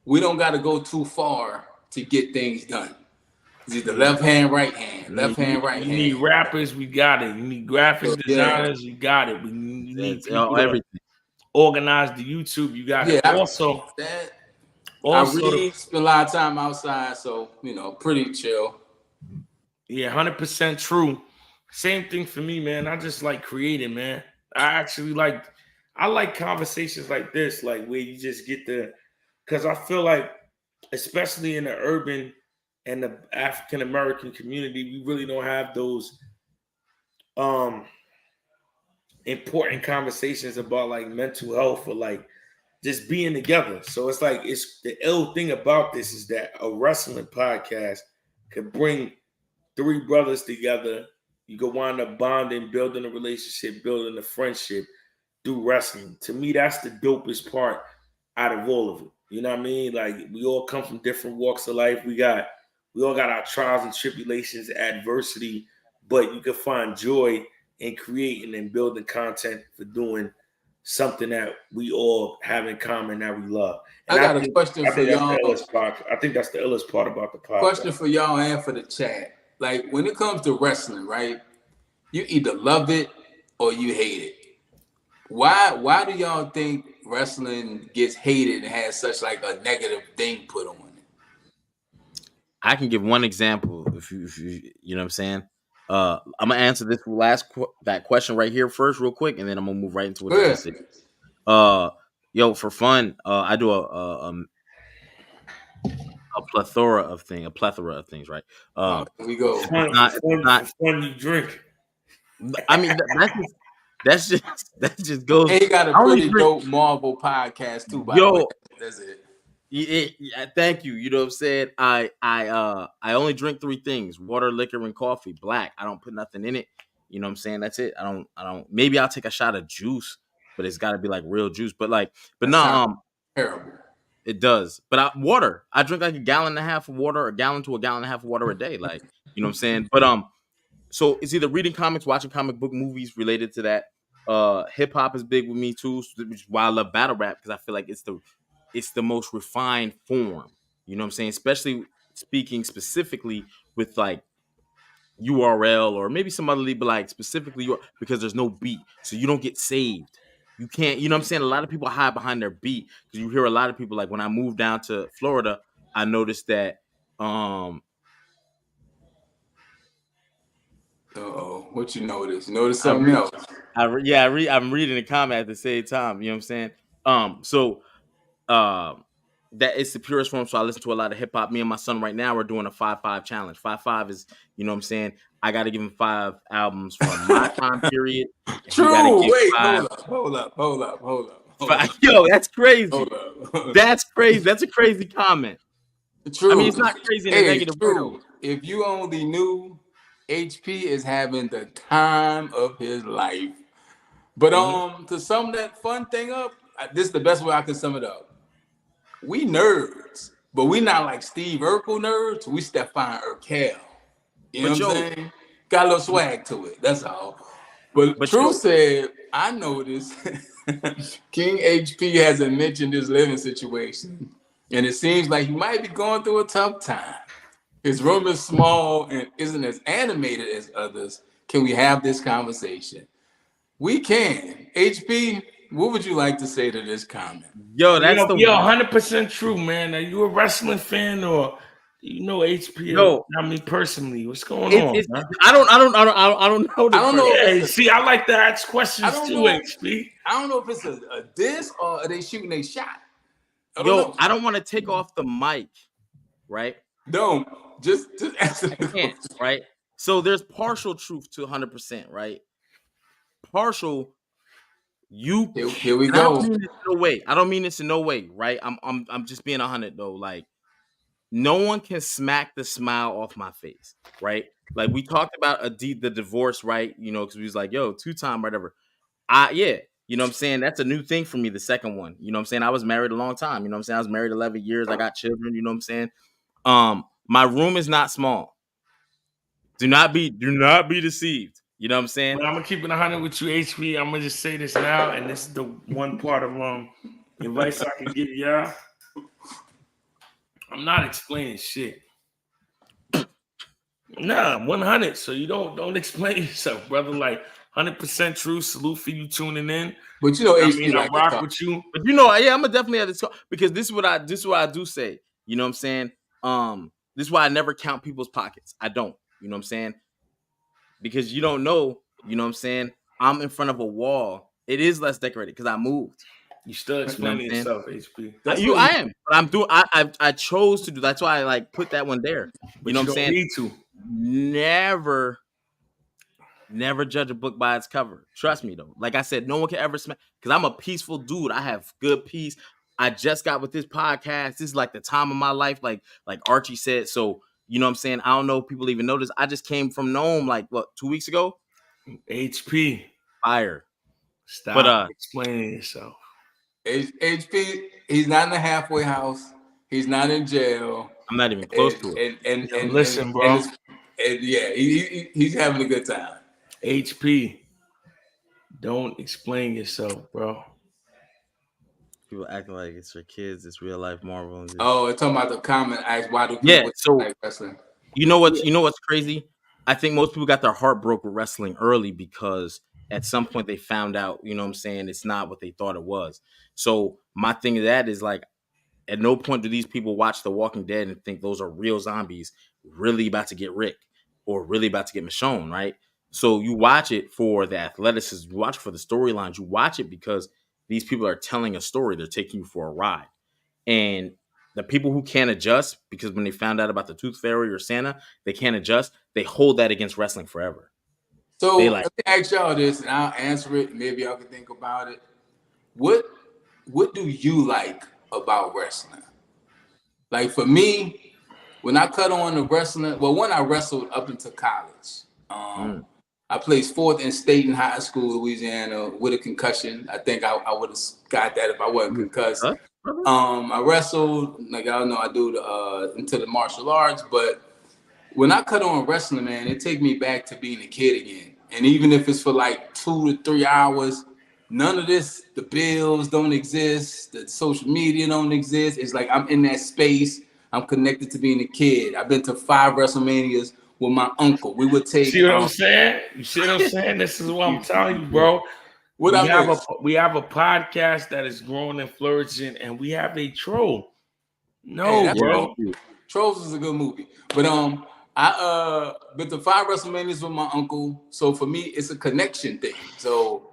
We don't got to go too far to get things done. It's either left hand, right hand, left hand, right hand.
You need rappers, we got it. You need graphic designers, you got it. We need people everything. Organize the YouTube, you got it. Also,
I really spend a lot of time outside, so pretty chill.
Yeah, 100% true. Same thing for me, man. I just like creating, man. I like conversations like this, like where you just get because I feel like, especially in the urban and the African American community, we really don't have those important conversations about like mental health or like just being together. So it's like the ill thing about this is that a wrestling podcast could bring 3 brothers together. You go wind up bonding, building a relationship, building a friendship through wrestling. To me, that's the dopest part out of all of it. You know what I mean? Like we all come from different walks of life. We all got our trials and tribulations, adversity, but you can find joy in creating and building content for doing something that we all have in common that we love. And
I got a question for y'all.
I think that's the illest part about the podcast.
Question for y'all and for the chat. Like when it comes to wrestling, right? You either love it or you hate it. Why do y'all think wrestling gets hated and has such like a negative thing put on it?
I can give one example if you you know what I'm saying. I'm gonna answer this that question right here first, real quick, and then I'm gonna move right into what you just said. Yo, for fun, I do a plethora of things, right?
Here we go.
Fun you drink.
I mean, that just goes.
He got a pretty dope Marvel podcast too. By the way, that's it.
Yeah, thank you. You know what I'm saying? I only drink 3 things: water, liquor, and coffee. Black. I don't put nothing in it. You know what I'm saying? That's it. I don't. Maybe I'll take a shot of juice, but it's got to be like real juice. But no,
terrible.
It does. But water. I drink like a gallon and a half of water, a gallon to a gallon and a half of water a day. Like, you know what I'm saying? But so it's either reading comics, watching comic book movies related to that. Hip hop is big with me too, which is why I love battle rap, because I feel like it's the most refined form. You know what I'm saying? Especially speaking specifically with like URL or maybe some other league, but like specifically because there's no beat, so you don't get saved. You can't, you know what I'm saying? A lot of people hide behind their beat because you hear a lot of people, like when I moved down to Florida, I noticed that
what you notice? Notice something else.
I'm reading the comment at the same time. You know what I'm saying? That is the purest form. So I listen to a lot of hip hop. Me and my son right now are doing a 5-5 challenge. 5-5 is, you know what I'm saying? I got to give him 5 albums from my time period.
True. Wait, hold up.
Yo, that's crazy.
Hold up.
That's crazy. That's a crazy comment.
True.
I mean, it's not crazy in a negative way.
If you only knew, HP is having the time of his life. But to sum that fun thing up, this is the best way I can sum it up. We nerds, but we not like Steve Urkel nerds. We Stefan Urkel. You know what I'm saying? Got a little swag to it. That's all. But True said, I noticed King HP hasn't mentioned his living situation, and it seems like he might be going through a tough time. His room is small and isn't as animated as others. Can we have this conversation? We can. HP, what would you like to say to this comment?
Yo, that's 100% true, man. Are you a wrestling fan or you know HP?
No,
I mean personally, what's going on? Man?
I don't know.
I don't know.
Hey, see, I like to ask questions too, HP.
I don't know if it's a diss or are they shooting a shot. I
don't want to take off the mic, right?
No, just answer.
I can't, right? So there's partial truth to 100%, right? Partial.
Here we go.
I don't mean this in no way, right? I'm just being 100 though. Like, no one can smack the smile off my face, right? Like we talked about the divorce, right? You know, because we was like, yo, 2-time, whatever. You know what I'm saying? That's a new thing for me. The second one, you know what I'm saying? I was married a long time. You know what I'm saying? I was married 11 years. I got children. You know what I'm saying? My room is not small. Do not be deceived. You know what I'm saying?
Well, I'm gonna keep it 100 with you, HP. I'm gonna just say this now, and this is the one part of advice I can give y'all. I'm not explaining shit. Nah, 100. So you don't explain yourself, brother. Like 100% true. Salute for you tuning in.
But you know, HP,
I rock with you.
But you know, yeah, I'm gonna definitely have this talk because this is what I do say. You know what I'm saying? This is why I never count people's pockets. I don't. You know what I'm saying? Because you don't know, you know what I'm saying? I'm in front of a wall. It is less decorated because I moved.
You still explaining yourself, HP.
I am, but I'm doing. I chose to do. That's why I like put that one there.
But
you know what I'm saying?
Need to.
Never judge a book by its cover. Trust me though. Like I said, no one can ever smack because I'm a peaceful dude. I have good peace. I just got with this podcast. This is like the time of my life, like Archie said. So. You know what I'm saying? I don't know if people even notice. I just came from Nome, 2 weeks ago?
HP.
Fire.
Stop explaining yourself.
HP, he's not in the halfway house. He's not in jail.
I'm not even close to it.
And
listen, bro.
He's having a good time.
HP, don't explain yourself, bro.
People acting like it's for kids. It's real life Marvel. And
Oh, it's talking about the comment asked why do
yeah.
people
So
like wrestling?
you know what's crazy? I think most people got their heart broke with wrestling early because at some point they found out, you know what I'm saying, it's not what they thought it was. So my thing of that is like, at no point do these people watch The Walking Dead and think those are real zombies really about to get Rick or really about to get Michonne, right? So you watch it for the athleticism, you watch it for the storylines, you watch it because these people are telling a story, they're taking you for a ride. And the people who can't adjust, because when they found out about the Tooth Fairy or Santa, they can't adjust, they hold that against wrestling forever.
So
They like,
let me ask y'all this, and I'll answer it. Maybe y'all can think about it. What do you like about wrestling? Like for me, when I cut on the wrestling, well, when I wrestled up into college, I played fourth in state in high school, Louisiana, with a concussion. I think I would have got that if I wasn't concussed.
huh?
I wrestled, like I don't know, I do into the martial arts, but when I cut on wrestling, man, it take me back to being a kid again. And even if it's for like 2 to 3 hours, none of this, the bills don't exist, the social media don't exist. It's like I'm in that space. I'm connected to being a kid. I've been to 5 WrestleManias with my uncle. We would take
See what I'm saying? You see what I'm saying? This is what I'm telling you, bro.
what I miss.
We have a podcast that is growing and flourishing, and we have a troll. No,
Hey, that's
bro.
cool. Trolls is a good movie. But I been to 5 WrestleManias with my uncle. So for me, it's a connection thing. So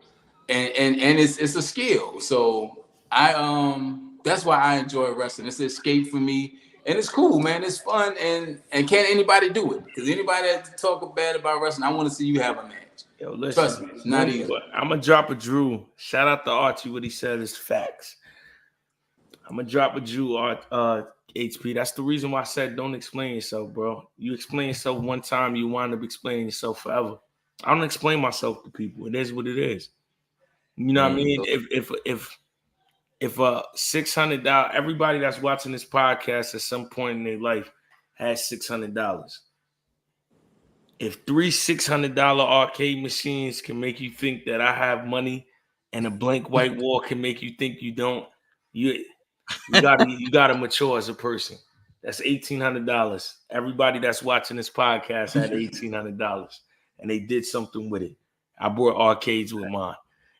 and it's a skill. So that's why I enjoy wrestling. It's an escape for me. And it's cool, man. It's fun, and can't anybody do it? Because anybody that talk bad about wrestling, I want to see you have a match.
Yo, listen.
Trust me, it's not easy.
I'm gonna drop a Drew. Shout out to Archie. What he said is facts. I'm gonna drop a Drew, HP. That's the reason why I said don't explain yourself, bro. You explain yourself one time, you wind up explaining yourself forever. I don't explain myself to people. It is what it is. You know what I mean? If $600, everybody that's watching this podcast at some point in their life has $600. If 3 $600 arcade machines can make you think that I have money, and a blank white wall can make you think you don't, you gotta mature as a person. That's $1,800. Everybody that's watching this podcast had $1,800, and they did something with it. I brought arcades with mine.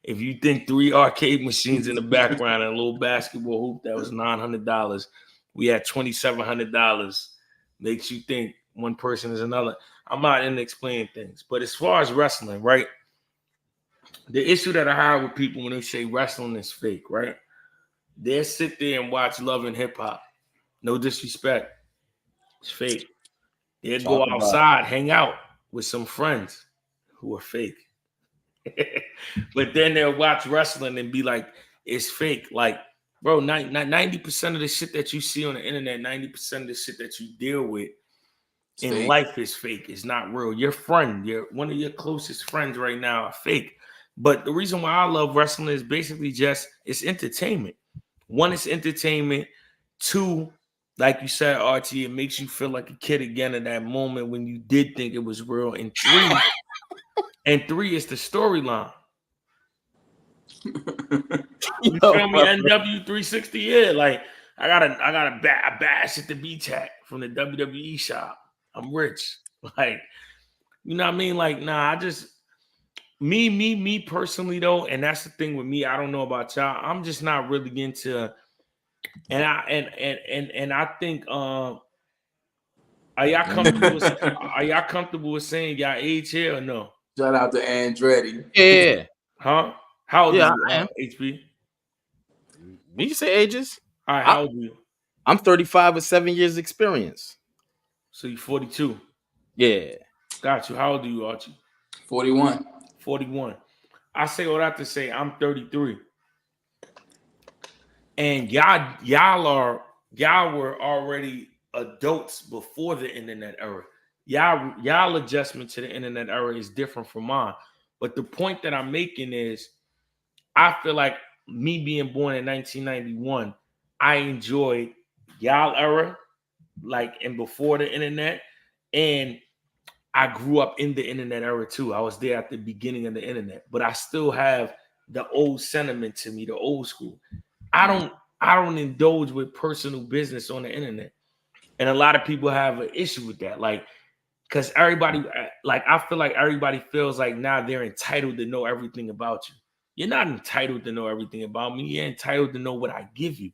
If you think 3 arcade machines in the background and a little basketball hoop that was $900, we had $2,700. Makes you think one person is another. I'm not in explaining things, but as far as wrestling, right? The issue that I have with people when they say wrestling is fake, right? They'll sit there and watch Love and Hip Hop. No disrespect. It's fake. They'll go outside, hang out with some friends who are fake. But then they'll watch wrestling and be like, it's fake. Like, bro, 90% of the shit that you see on the internet, 90% of the shit that you deal with in life is fake. It's not real. Your friend, one of your closest friends right now are fake. But the reason why I love wrestling is basically just it's entertainment. One, it's entertainment. 2, like you said, RT, it makes you feel like a kid again in that moment when you did think it was real. And 3 is the storyline. You feel me? NW 360, yeah. Like I got a bash at the beach hat from the WWE shop. I'm rich. Like, you know what I mean? Like, nah, I just me personally though, and that's the thing with me. I don't know about y'all. I'm just not really into, and I think are y'all comfortable with saying y'all age here or no?
Shout out to Andretti.
Yeah.
Huh? How old
Yeah,
are you,
I am.
HB?
You can say ages.
All right, how old are you?
I'm 35 with 7 years experience.
So you're 42.
Yeah.
Got you. How old are you, Archie?
41.
41. I say all that to say I'm 33. And y'all were already adults before the internet era. Y'all adjustment to the internet era is different from mine. But the point that I'm making is I feel like me being born in 1991, I enjoyed y'all era, like and before the internet. And I grew up in the internet era too. I was there at the beginning of the internet, but I still have the old sentiment to me, the old school. I don't indulge with personal business on the internet. And a lot of people have an issue with that. Like, because everybody, like, I feel like everybody feels like now they're entitled to know everything about you. You're not entitled to know everything about me. You're entitled to know what I give you.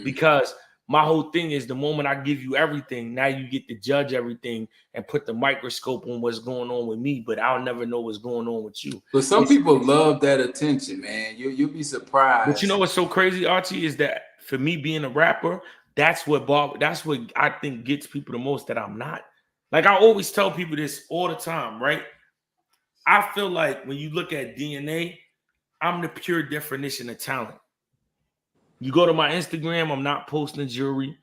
Because my whole thing is the moment I give you everything, now you get to judge everything and put the microscope on what's going on with me, but I'll never know what's going on with you.
But some people love that attention, man. You'll be surprised.
But you know what's so crazy, Archie, is that for me being a rapper, that's what I think gets people the most, that I'm not. Like, I always tell people this all the time, right? I feel like when you look at DNA, I'm the pure definition of talent. You go to my Instagram, I'm not posting jewelry.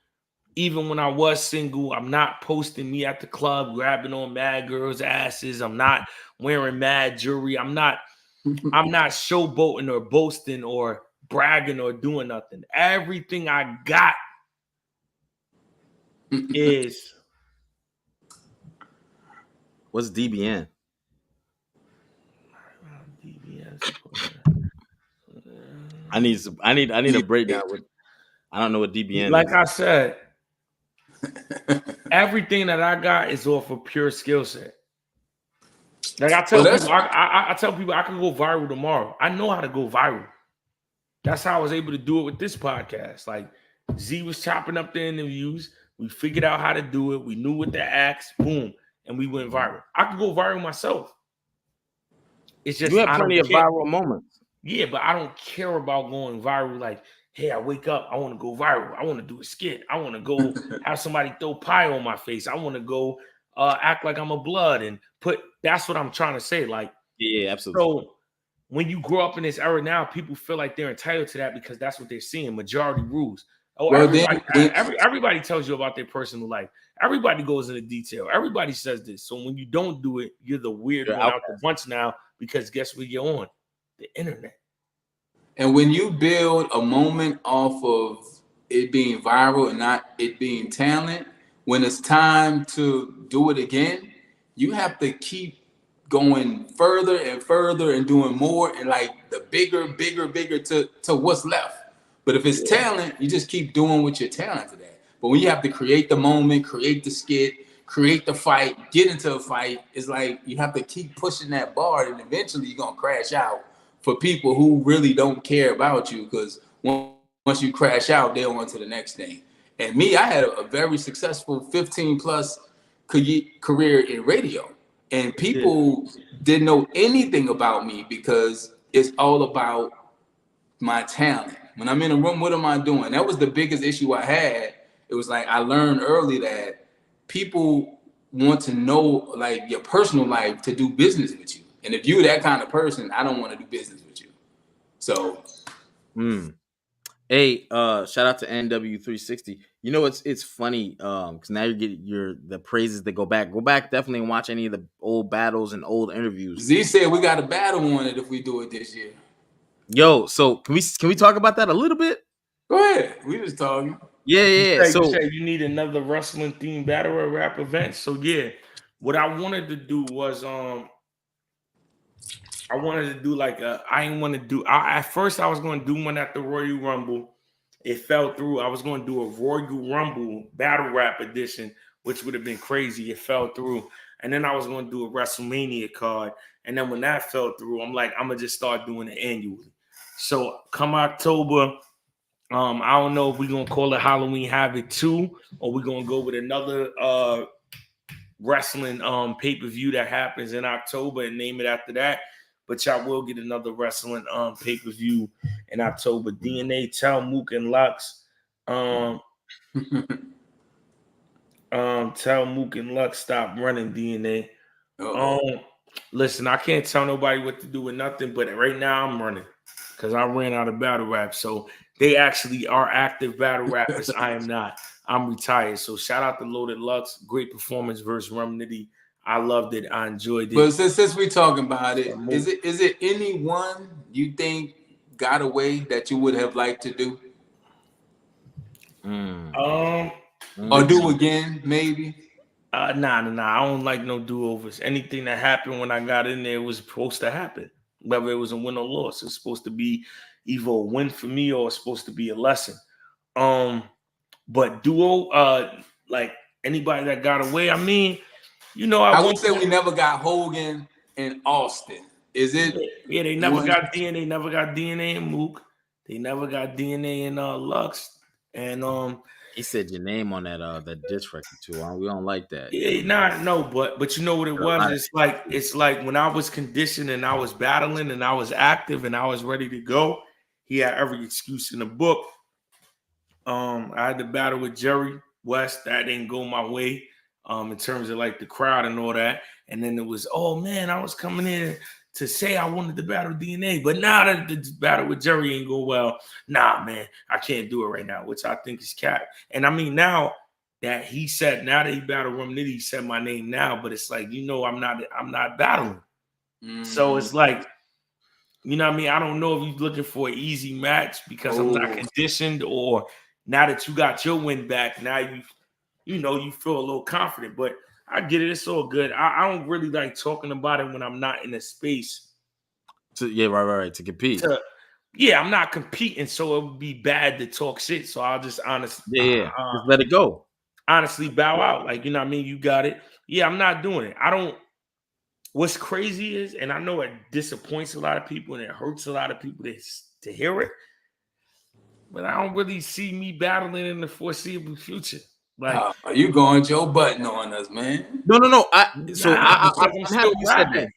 Even when I was single, I'm not posting me at the club grabbing on mad girls' asses. I'm not wearing mad jewelry. I'm not showboating or boasting or bragging or doing nothing. Everything I got is.
What's DBN? I need a breakdown with. I don't know what DBN
like
is.
I said, everything that I got is off of pure skill set. Like I tell people, I tell people I can go viral tomorrow. I know how to go viral. That's how I was able to do it with this podcast. Like, Z was chopping up the interviews. We figured out how to do it. We knew what to ask. Boom. And we went viral. I could go viral myself. It's just
you have plenty of viral moments.
Yeah, but I don't care about going viral. Like, hey, I wake up, I want to go viral. I want to do a skit. I want to go have somebody throw pie on my face. I want to go act like I'm a blood and that's what I'm trying to say. Like,
yeah, absolutely.
So when you grow up in this era now, people feel like they're entitled to that because that's what they're seeing. Majority rules. Oh, well, everybody tells you about their personal life. Everybody goes into detail. Everybody says this. So when you don't do it, you're the weird one out the bunch now, because guess what you're on? The internet.
And when you build a moment off of it being viral and not it being talent, when it's time to do it again, you have to keep going further and further and doing more and like the bigger to what's left. But if it's talent, you just keep doing what you're talented at. But when you have to create the moment, create the skit, create the fight, get into a fight, it's like you have to keep pushing that bar, and eventually you're gonna crash out for people who really don't care about you, because once you crash out, they're on to the next thing. And me, I had a very successful 15 plus career in radio, and people didn't know anything about me because it's all about my talent. When I'm in a room, what am I doing? That was the biggest issue I had. It was like I learned early that people want to know like your personal life to do business with you. And if you're that kind of person, I don't want to do business with you. So
Hey, shout out to NW360. You know, it's funny, because now you're getting the praises that go back. Go back definitely and watch any of the old battles and old interviews.
Z said we got a battle on it if we do it this year.
Yo, so can we talk about that a little bit?
Go ahead. We just talking.
Yeah.
So you said you need another wrestling themed battle or rap event. So yeah, what I wanted to do was I wanted to do like at first I was going to do one at the Royal Rumble. It fell through. I was going to do a Royal Rumble battle rap edition, which would have been crazy. It fell through. And then I was going to do a WrestleMania card. And then when that fell through, I'm like, I'm going to just start doing it annually. So come October, I don't know if we're going to call it Halloween Havoc 2 or we're going to go with another wrestling pay-per-view that happens in October and name it after that. But y'all will get another wrestling pay-per-view in October. DNA, tell Mook and Lux. Tell Mook and Lux stop running, DNA. Listen, I can't tell nobody what to do with nothing, but right now I'm running because I ran out of battle rap. So they actually are active battle rappers. I am not. I'm retired. So shout out to Loaded Lux. Great performance versus Remnity. I loved it. I enjoyed it.
But since we're talking about it, is it anyone you think got away that you would have liked to do? Or do again, maybe?
Nah. I don't like no do-overs. Anything that happened when I got in there was supposed to happen. Whether it was a win or loss, it's supposed to be either a win for me or it's supposed to be a lesson. But duo, like anybody that got away, I mean, you know,
I would say we never got Hogan and Austin. Is it?
Yeah, they never got DNA. Never got DNA in Mook. They never got DNA in Lux. And
he said your name on that diss record too. We don't like that.
Yeah, no, but you know what it was? It's like when I was conditioned and I was battling and I was active and I was ready to go. He had every excuse in the book. I had to battle with Jerry West. That didn't go my way. In terms of like the crowd and all that. And then it was, oh man, I was coming in to say I wanted to battle DNA, but now that the battle with Jerry ain't go well, nah, man, I can't do it right now, which I think is cap. And I mean, now that he battled Rum Nitty, he said my name now, but it's like, you know, I'm not battling. Mm-hmm. So it's like, you know what I mean? I don't know if you're looking for an easy match because I'm not conditioned, or now that you got your win back, now you know, you feel a little confident, but I get it. It's all good. I don't really like talking about it when I'm not in a space.
To compete.
I'm not competing, so it would be bad to talk shit. So I'll just honestly,
just let it go.
Honestly, bow out. Like, you know what I mean? You got it. Yeah, I'm not doing it. What's crazy is, and I know it disappoints a lot of people and it hurts a lot of people to hear it, but I don't really see me battling in the foreseeable future. Like,
are you going Joe Button on us, man?
No. I'm happy you said that.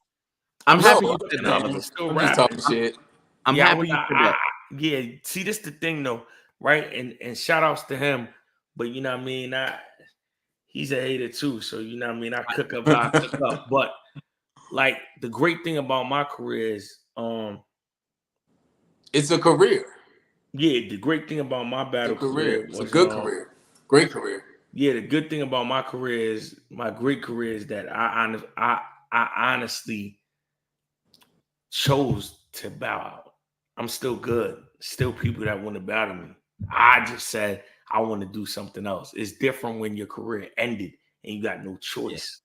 I'm happy you said that.
I'm still just talking shit.
I'm happy you said that.
Yeah, see, this the thing though, right? And shout outs to him, but you know what I mean? He's a hater too, so you know what I mean? I cook up, but like the great thing about my career is
it's a career.
Yeah, the great thing about my battle career
was a good career. Great career.
Yeah, the good thing about my great career is that I honestly chose to bow out. I'm still good. Still people that want to battle me. I just said I want to do something else. It's different when your career ended and you got no choice.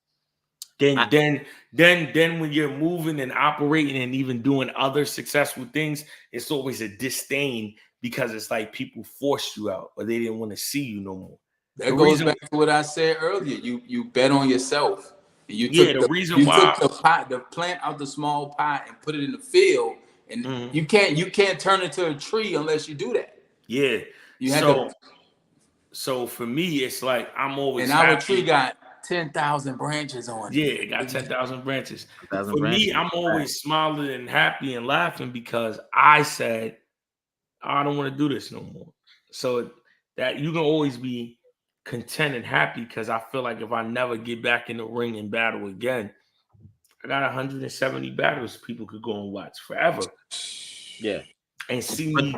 Yeah. Then when you're moving and operating and even doing other successful things, it's always a disdain because it's like people forced you out or they didn't want to see you no more.
That goes back to what I said earlier. You bet on yourself. You took the plant out the small pot and put it in the field, and you can't turn it to a tree unless you do that.
Yeah.
You had
so for me, it's like I'm always.
And our tree got 10,000 branches on it.
Yeah, it got 10,000 branches. Me, I'm always smiling and happy and laughing because I said I don't want to do this no more. So that you can always be content and happy because I feel like if I never get back in the ring and battle again, I got 170 battles people could go and watch forever.
Yeah.
And see me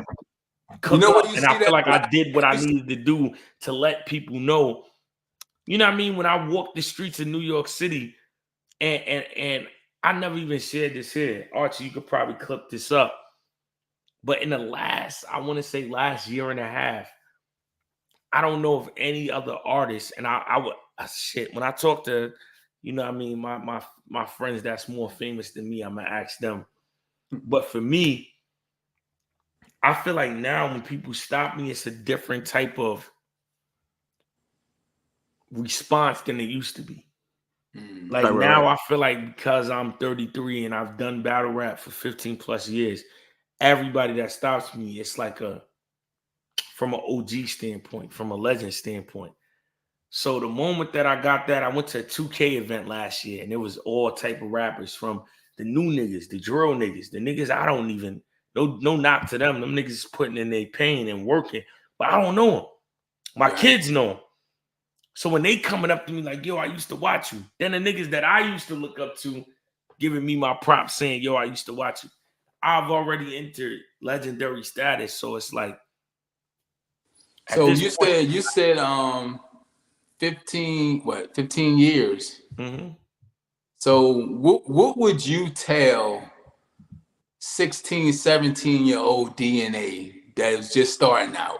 cook up, and I feel like I did what I needed to do to let people know. You know what I mean? When I walk the streets of New York City, and I never even shared this here. Archie, you could probably clip this up. But in the last year and a half, I don't know of any other artist, and I would when I talk to, you know what I mean, my friends that's more famous than me, I'm gonna ask them. But for me, I feel like now when people stop me, it's a different type of response than it used to be. Like now I feel like because I'm 33 and I've done battle rap for 15 plus years, everybody that stops me, it's like from an OG standpoint, from a legend standpoint. So the moment that I got that, I went to a 2K event last year and it was all type of rappers, from the new niggas, the drill niggas, the niggas I don't even, no knock to them. Them niggas is putting in their pain and working, but I don't know them. My kids know them. So when they coming up to me like, yo, I used to watch you. Then the niggas that I used to look up to giving me my props saying, yo, I used to watch you. I've already entered legendary status. So it's like.
So you said 15 years. Mm-hmm. So what would you tell 16, 17-year-old DNA that is just starting out,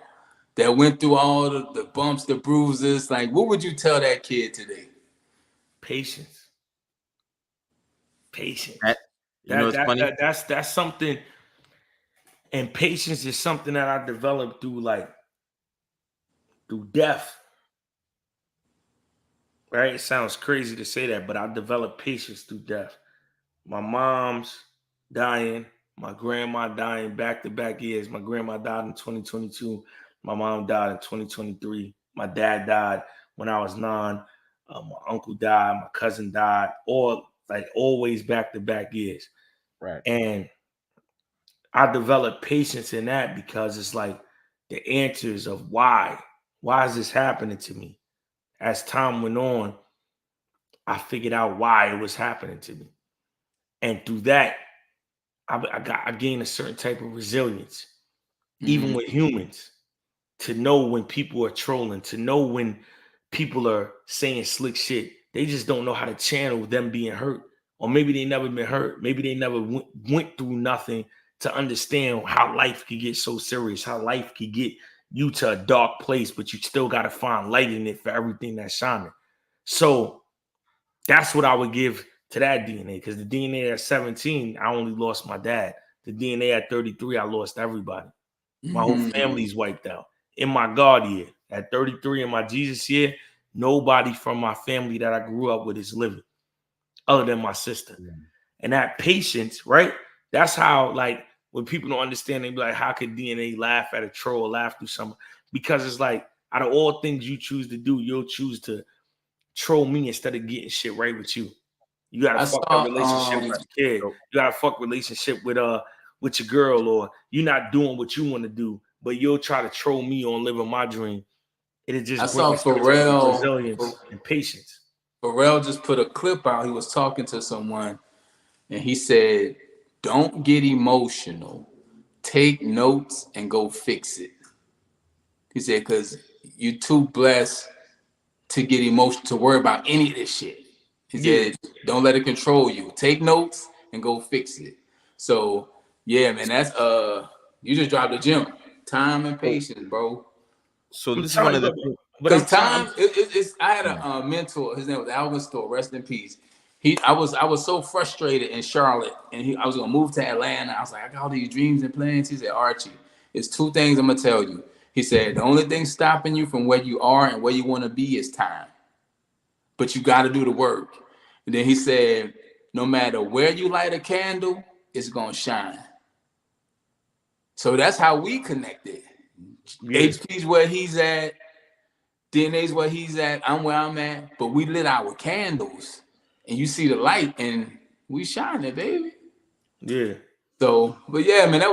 that went through all the bumps, the bruises? Like, what would you tell that kid today?
Patience.
It's funny.
That's something. And patience is something that I developed through death. Right? It sounds crazy to say that, but I developed patience through death. My mom's dying, my grandma dying back to back years. My grandma died in 2022. My mom died in 2023. My dad died when I was 9. My uncle died. My cousin died. All like always back to back years.
Right.
And I developed patience in that because it's like the answers of why. Why is this happening to me? As time went on, I figured out why it was happening to me. And through that, I gained a certain type of resilience, even with humans, to know when people are trolling, to know when people are saying slick shit. They just don't know how to channel them being hurt. Or maybe they never been hurt. Maybe they never went through nothing to understand how life could get so serious, how life could get you to a dark place, but you still got to find light in it for everything that's shining. So that's what I would give to that DNA, because the DNA at 17, I only lost my dad. The DNA at 33, I lost everybody. My whole family's wiped out. In my God year, at 33, in my Jesus year, nobody from my family that I grew up with is living other than my sister. And that patience, right? That's how, like, when people don't understand, they be like, how could DNA laugh at a troll, laugh through something? Because it's like, out of all things you choose to do, you'll choose to troll me instead of getting shit right with you. You gotta
I
fuck that
saw
relationship with your kid. You gotta fuck relationship with your girl, or you're not doing what you want to do, but you'll try to troll me on living my dream. It'll
I
just bring
saw
a certain type of
Pharrell.
resilience and patience.
Pharrell just put a clip out. He was talking to someone, and he said, "Don't get emotional. Take notes and go fix it." He said, "Because you're too blessed to get emotional to worry about any of this shit." He said, "Don't let it control you. Take notes and go fix it." So yeah, man, that's you just dropped the gem. Time and patience, bro.
So
I'm
this is one
telling
of the
you, but
Because
I'm telling.
time, it's. I had a mentor. His name was Alvin Store. Rest in peace. I was so frustrated in Charlotte, and I was gonna move to Atlanta. I was like, I got all these dreams and plans. He said, Archie, it's 2 things I'm gonna tell you. He said, the only thing stopping you from where you are and where you want to be is time. But you got to do the work. And then he said, no matter where you light a candle, it's gonna shine. So that's how we connected.
Yeah,
HP's where he's at. DNA's where he's at, I'm where I'm at, but we lit our candles and you see the light and we shining, baby.
yeah.
So, but yeah, man, I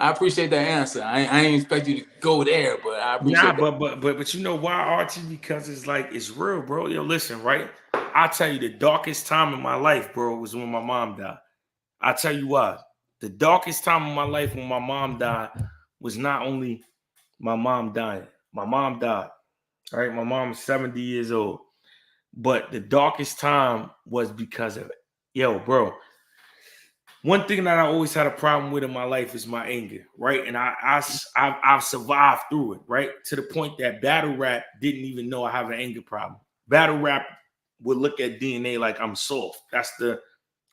appreciate that answer. I ain't expect you to go there, but I
Nah,
appreciate that.
but you know why, Archie? Because it's like it's real, bro. Yo, listen, right? I'll tell you the darkest time in my life, bro, was when my mom died. I'll tell you why. The darkest time in my life when my mom died was not only my mom dying. My mom died. All right. My mom is 70 years old. But the darkest time was because of it. Yo, bro. One thing that I always had a problem with in my life is my anger, right? And I've survived through it, right? To the point that battle rap didn't even know I have an anger problem. Battle rap would look at DNA like I'm soft. That's the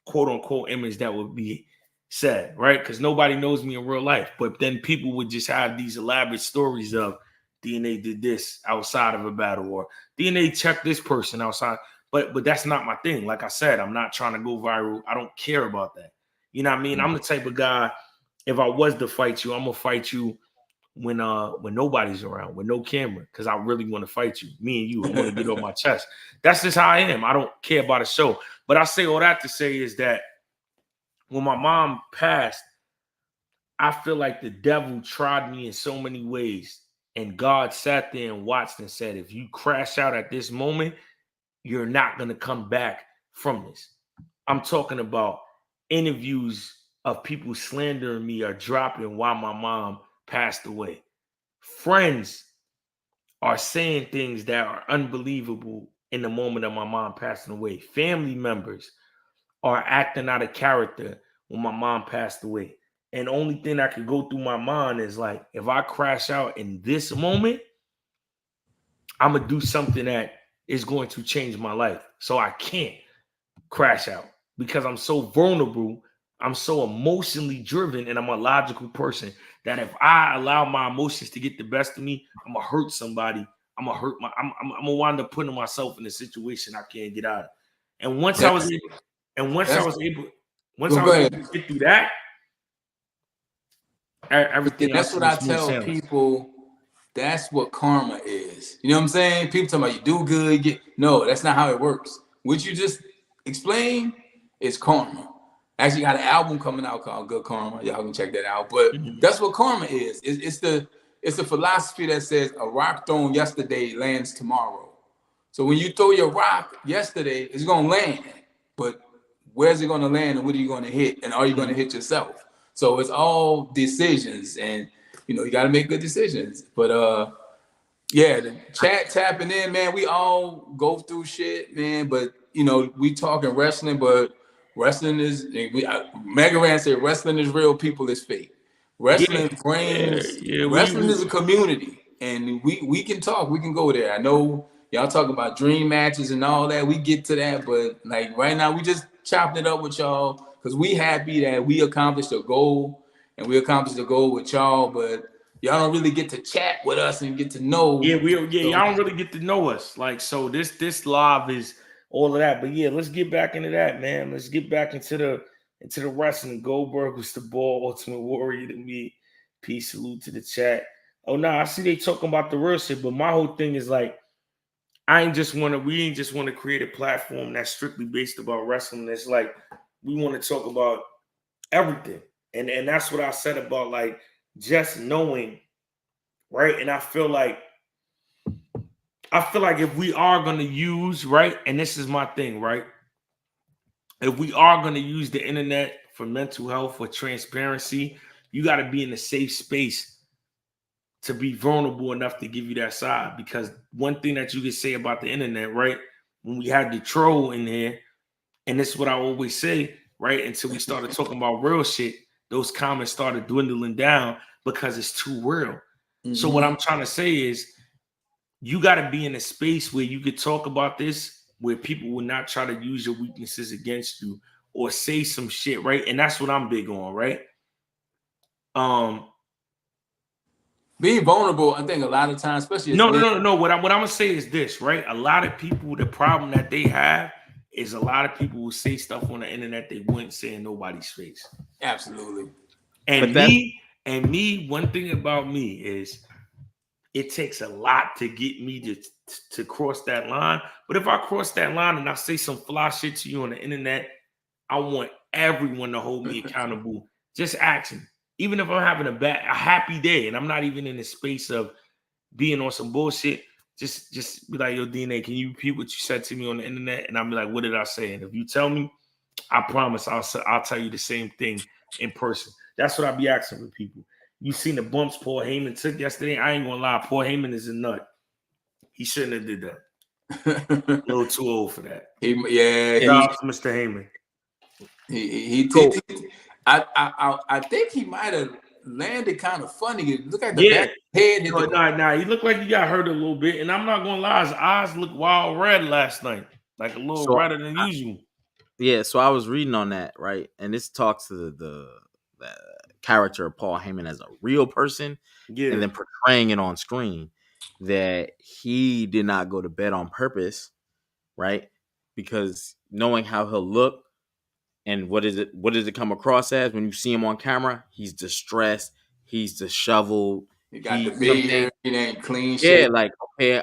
quote unquote image that would be said, right? Because nobody knows me in real life. But then people would just have these elaborate stories of DNA did this outside of a battle, or DNA checked this person outside. But that's not my thing. Like I said, I'm not trying to go viral. I don't care about that. You know what I mean? I'm the type of guy, if I was to fight you, I'm gonna fight you when nobody's around, with no camera, because I really want to fight you. Me and you. I want to get off my chest. That's just how I am. I don't care about a show. But I say all that to say is that when my mom passed, I feel like the devil tried me in so many ways. And God sat there and watched and said, if you crash out at this moment, you're not going to come back from this. I'm talking about interviews of people slandering me or dropping while my mom passed away. Friends are saying things that are unbelievable in the moment of my mom passing away. Family members are acting out of character when my mom passed away. And the only thing that could go through my mind is like, if I crash out in this moment, I'm going to do something that is going to change my life. So I can't crash out because I'm so vulnerable. I'm so emotionally driven and I'm a logical person that if I allow my emotions to get the best of me, I'm gonna hurt somebody. I'm gonna wind up putting myself in a situation I can't get out of. And once I was
That's,
able, and once I was able, once I
go
was able
ahead.
to get through that,
And
everything
that's
else
what I
was smooth
tell
sailing.
people. That's what karma is. You know what I'm saying? People talking about you do good, no, that's not how it works. What you just explained is karma. Actually, got an album coming out called Good Karma. Y'all can check that out. But
Mhm.
that's what karma is. It's the philosophy that says a rock thrown yesterday lands tomorrow. So when you throw your rock yesterday, it's gonna land. But where's it gonna land and what are you gonna hit? And are you gonna
Mhm.
hit yourself? So it's all decisions, and you gotta make good decisions. But yeah, the chat tapping in, man. We all go through shit, man. But we talking wrestling, but wrestling is Mega Ran said wrestling is real, people is fake.
Yeah,
Wrestling
yeah,
brings
yeah.
wrestling is a community, and we can talk. We can go there. I know y'all talk about dream matches and all that. We get to that, but like right now, we just chopped it up with y'all because we happy that we accomplished a goal, and we accomplished a goal with y'all. But y'all don't really get to chat with us and get to know. So
y'all don't really get to know us. Like, so this live is all of that. But yeah, let's get back into that, man. Let's get back into the wrestling. Goldberg was the ball, Ultimate Warrior to me. Peace, salute to the chat. Oh no, I see they talking about the real shit, but my whole thing is like, we ain't just want to create a platform that's strictly based about wrestling. It's like we want to talk about everything. And that's what I said about like just knowing, right? And I feel like if we are going to use, right, and this is my thing, right? If we are going to use the internet for mental health, for transparency, you got to be in a safe space to be vulnerable enough to give you that side. Because one thing that you could say about the internet, right? When we had the troll in there, and this is what I always say, right? Until we started talking about real shit, those comments started dwindling down because it's too real. So what I'm trying to say is you got to be in a space where you could talk about this, where people will not try to use your weaknesses against you or say some shit, right? And that's what I'm big on, right?
being vulnerable, I think a lot of times, especially as
No, no,
men.
no, no. What I'm gonna say is this, right? A lot of people, the problem that they have is a lot of people will say stuff on the internet they wouldn't say in nobody's face.
Absolutely.
But
And
that's
one thing about me is it takes a lot to get me to cross that line. But if I cross that line and I say some fly shit to you on the internet, I want everyone to hold me accountable. Just action. Even if I'm having a happy day and I'm not even in the space of being on some bullshit, just be like, yo, DNA, can you repeat what you said to me on the internet? And I'll be like, what did I say? And if you tell me, I promise I'll tell you the same thing in person. That's what I be asking for people. You seen the bumps Paul Heyman took yesterday? I ain't gonna lie, Paul Heyman is a nut. He shouldn't have did that. A little too old for that. Shout out to Mr. Heyman.
so
I think he might have landed kind of funny. Look at the
Yeah.
back head hit
No,
the ground.
nah, he looked like he got hurt a little bit. And I'm not gonna lie, his eyes looked wild red last night. Like a little
so
redder than usual.
yeah, so I was reading on that, right? And this talks to the character of Paul Heyman as a real person
Yeah.
and then portraying it on screen that he did not go to bed on purpose, right? Because knowing how he'll look and what does it come across as when you see him on camera? He's distressed, he's disheveled,
He got the
you know what I'm saying?
beard. He ain't clean
Yeah,
shape.
like okay.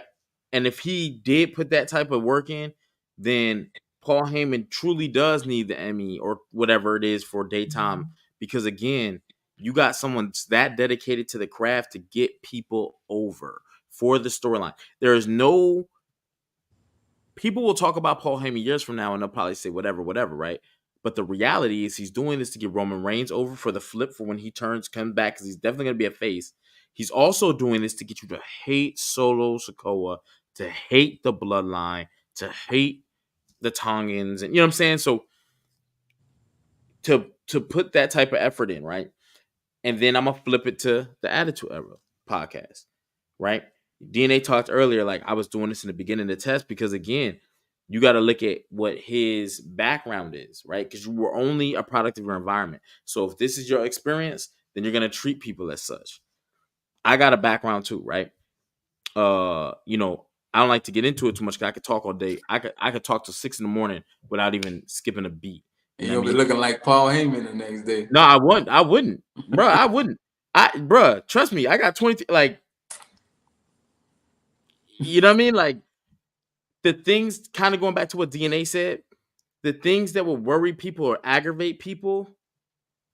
And if he did put that type of work in, then Paul Heyman truly does need the Emmy or whatever it is for daytime. Because again, you got someone that dedicated to the craft to get people over for the storyline. There is no people will talk about Paul Heyman years from now and they'll probably say whatever, whatever, right? But the reality is he's doing this to get Roman Reigns over for the flip for when he comes back, because he's definitely going to be a face. He's also doing this to get you to hate Solo Sikoa, to hate the bloodline, to hate the Tongans, and you know what I'm saying? So to put that type of effort in, right? And then I'm gonna flip it to the Attitude Era podcast, right? DNA talked earlier, like I was doing this in the beginning of the test because again, you got to look at what his background is, right? Because you were only a product of your environment. So if this is your experience, then you're gonna treat people as such. I got a background too, right? You know, I don't like to get into it too much. 'Cause I could talk all day. I could talk till 6 in the morning without even skipping a beat.
And
You know
you'll
what
be
I mean?
looking like Paul Heyman the next day.
No, I wouldn't, bro. I wouldn't. Bro, trust me. I got 20. Like, you know what I mean? Like the things, kind of going back to what DNA said. The things that will worry people or aggravate people,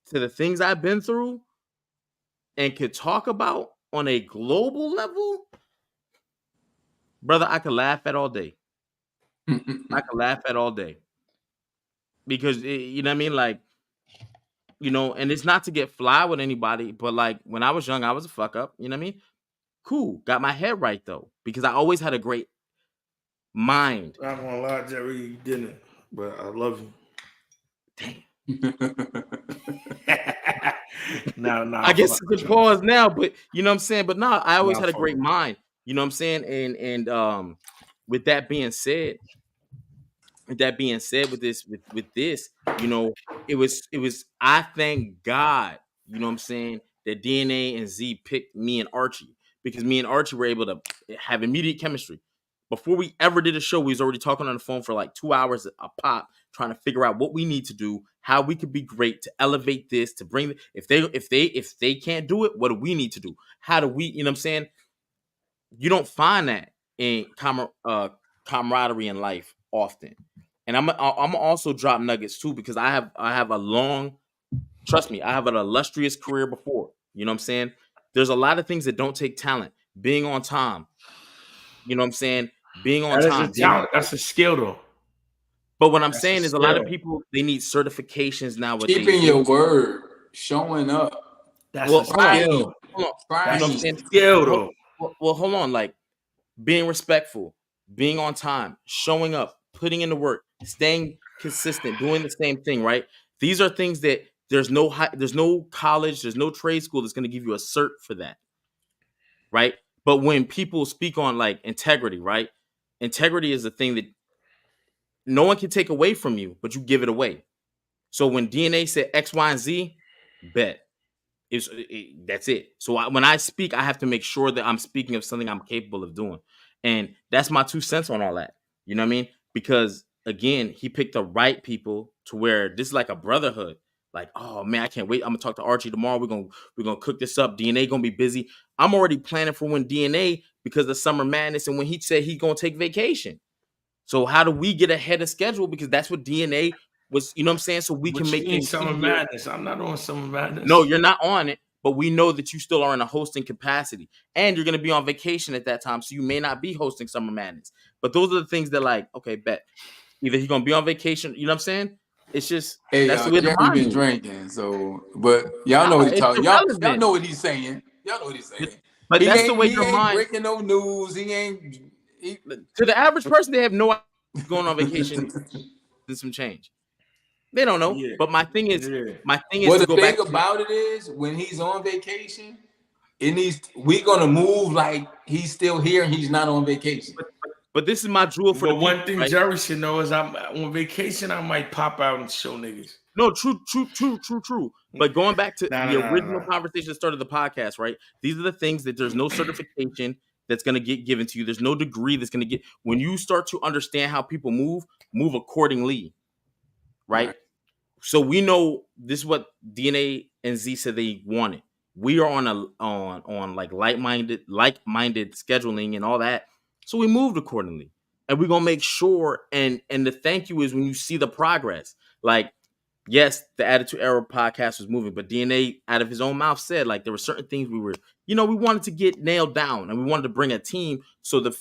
to the things I've been through and could talk about on a global level, brother, I could laugh at all day. I could laugh at all day because you know what I mean, like, you know, and it's not to get fly with anybody, but like when I was young, I was a fuck up. You know what I mean? Cool, got my head right though, because I always had a great mind.
I'm not gonna lie, Jerry, you didn't, but I love you.
Damn.
No,
I guess
fuck
it's
with
a
you.
pause now, but you know what I'm saying. But no, I always
Nah,
had a
fuck
great
with you.
mind. You know what I'm saying. And with that being said, with this, you know, it was. I thank God, you know what I'm saying, that DNA and Z picked me and Archie, because me and Archie were able to have immediate chemistry. Before we ever did a show, we was already talking on the phone for like 2 hours a pop, trying to figure out what we need to do, how we could be great to elevate this, to bring if they can't do it, what do we need to do? How do we, you know what I'm saying? You don't find that in camaraderie in life often. And I'm also drop nuggets too, because I have a long, trust me, I have an illustrious career before. You know what I'm saying? There's a lot of things that don't take talent. Being on time. You know what I'm saying? Being on
That is a
time.
talent. That's a skill, though.
But what I'm
That's a
saying is a lot of
skill.
people, they need certifications nowadays.
Keeping your word, showing up,
That's
Well,
a
hold on.
trying,
skill.
Hold on. You know
That's
what
a
I'm saying?
skill,
Hold,
though.
well, hold on. Like being respectful, being on time, showing up, putting in the work, staying consistent, doing the same thing, right? These are things that there's no college, there's no trade school that's going to give you a cert for that, right? But when people speak on like integrity, right? Integrity is a thing that no one can take away from you, but you give it away. So when DNA said X, Y, and Z, bet. That's it. So when I speak, I have to make sure that I'm speaking of something I'm capable of doing, and that's my 2 cents on all that. You know what I mean? Because again, he picked the right people to where this is like a brotherhood. Like, oh man, I can't wait. I'm gonna talk to Archie tomorrow. We're gonna cook this up. DNA gonna be busy. I'm already planning for when DNA, because of summer madness, and when he said he's gonna take vacation. So how do we get ahead of schedule? Because that's what DNA was. You know what I'm saying? So we
What
can
you
make
mean,
things
Summer
easier.
Madness? I'm not on Summer Madness.
No, you're not on it, but we know that you still are in a hosting capacity, and you're going to be on vacation at that time, so you may not be hosting Summer Madness. But those are the things that, like, okay, bet either he's going to be on vacation. You know what I'm saying? It's just
hey,
that's the way the
Jerry
mind
been
moves.
drinking, so but y'all know
Nah,
what he
it's
talking. Y'all
irrelevant.
know what he's saying. Y'all know what he's saying.
But that's the way
He
your
ain't
mind.
breaking no news. He ain't. He,
To the average person, they have no idea going on vacation. There's some change. They don't know.
Yeah.
But my thing is
well,
to
the
go
thing
back to,
about it is, when he's on vacation, we gonna move like he's still here and he's not on vacation.
but this is my jewel for the
But
people,
one thing
right?
Jerry should know is I'm on vacation. I might pop out and show niggas.
No, true. But going back to
Nah,
the
nah, nah,
original
nah.
conversation that started the podcast, right? These are the things that there's no certification that's going to get given to you. There's no degree that's going to get. When you start to understand how people move accordingly, right? So we know this is what DNA and Z said they wanted. We are on like like-minded scheduling and all that. So we moved accordingly. And we're gonna make sure, and the thank you is when you see the progress. Like, yes, the Attitude Era podcast was moving, but DNA out of his own mouth said like there were certain things we wanted to get nailed down, and we wanted to bring a team so the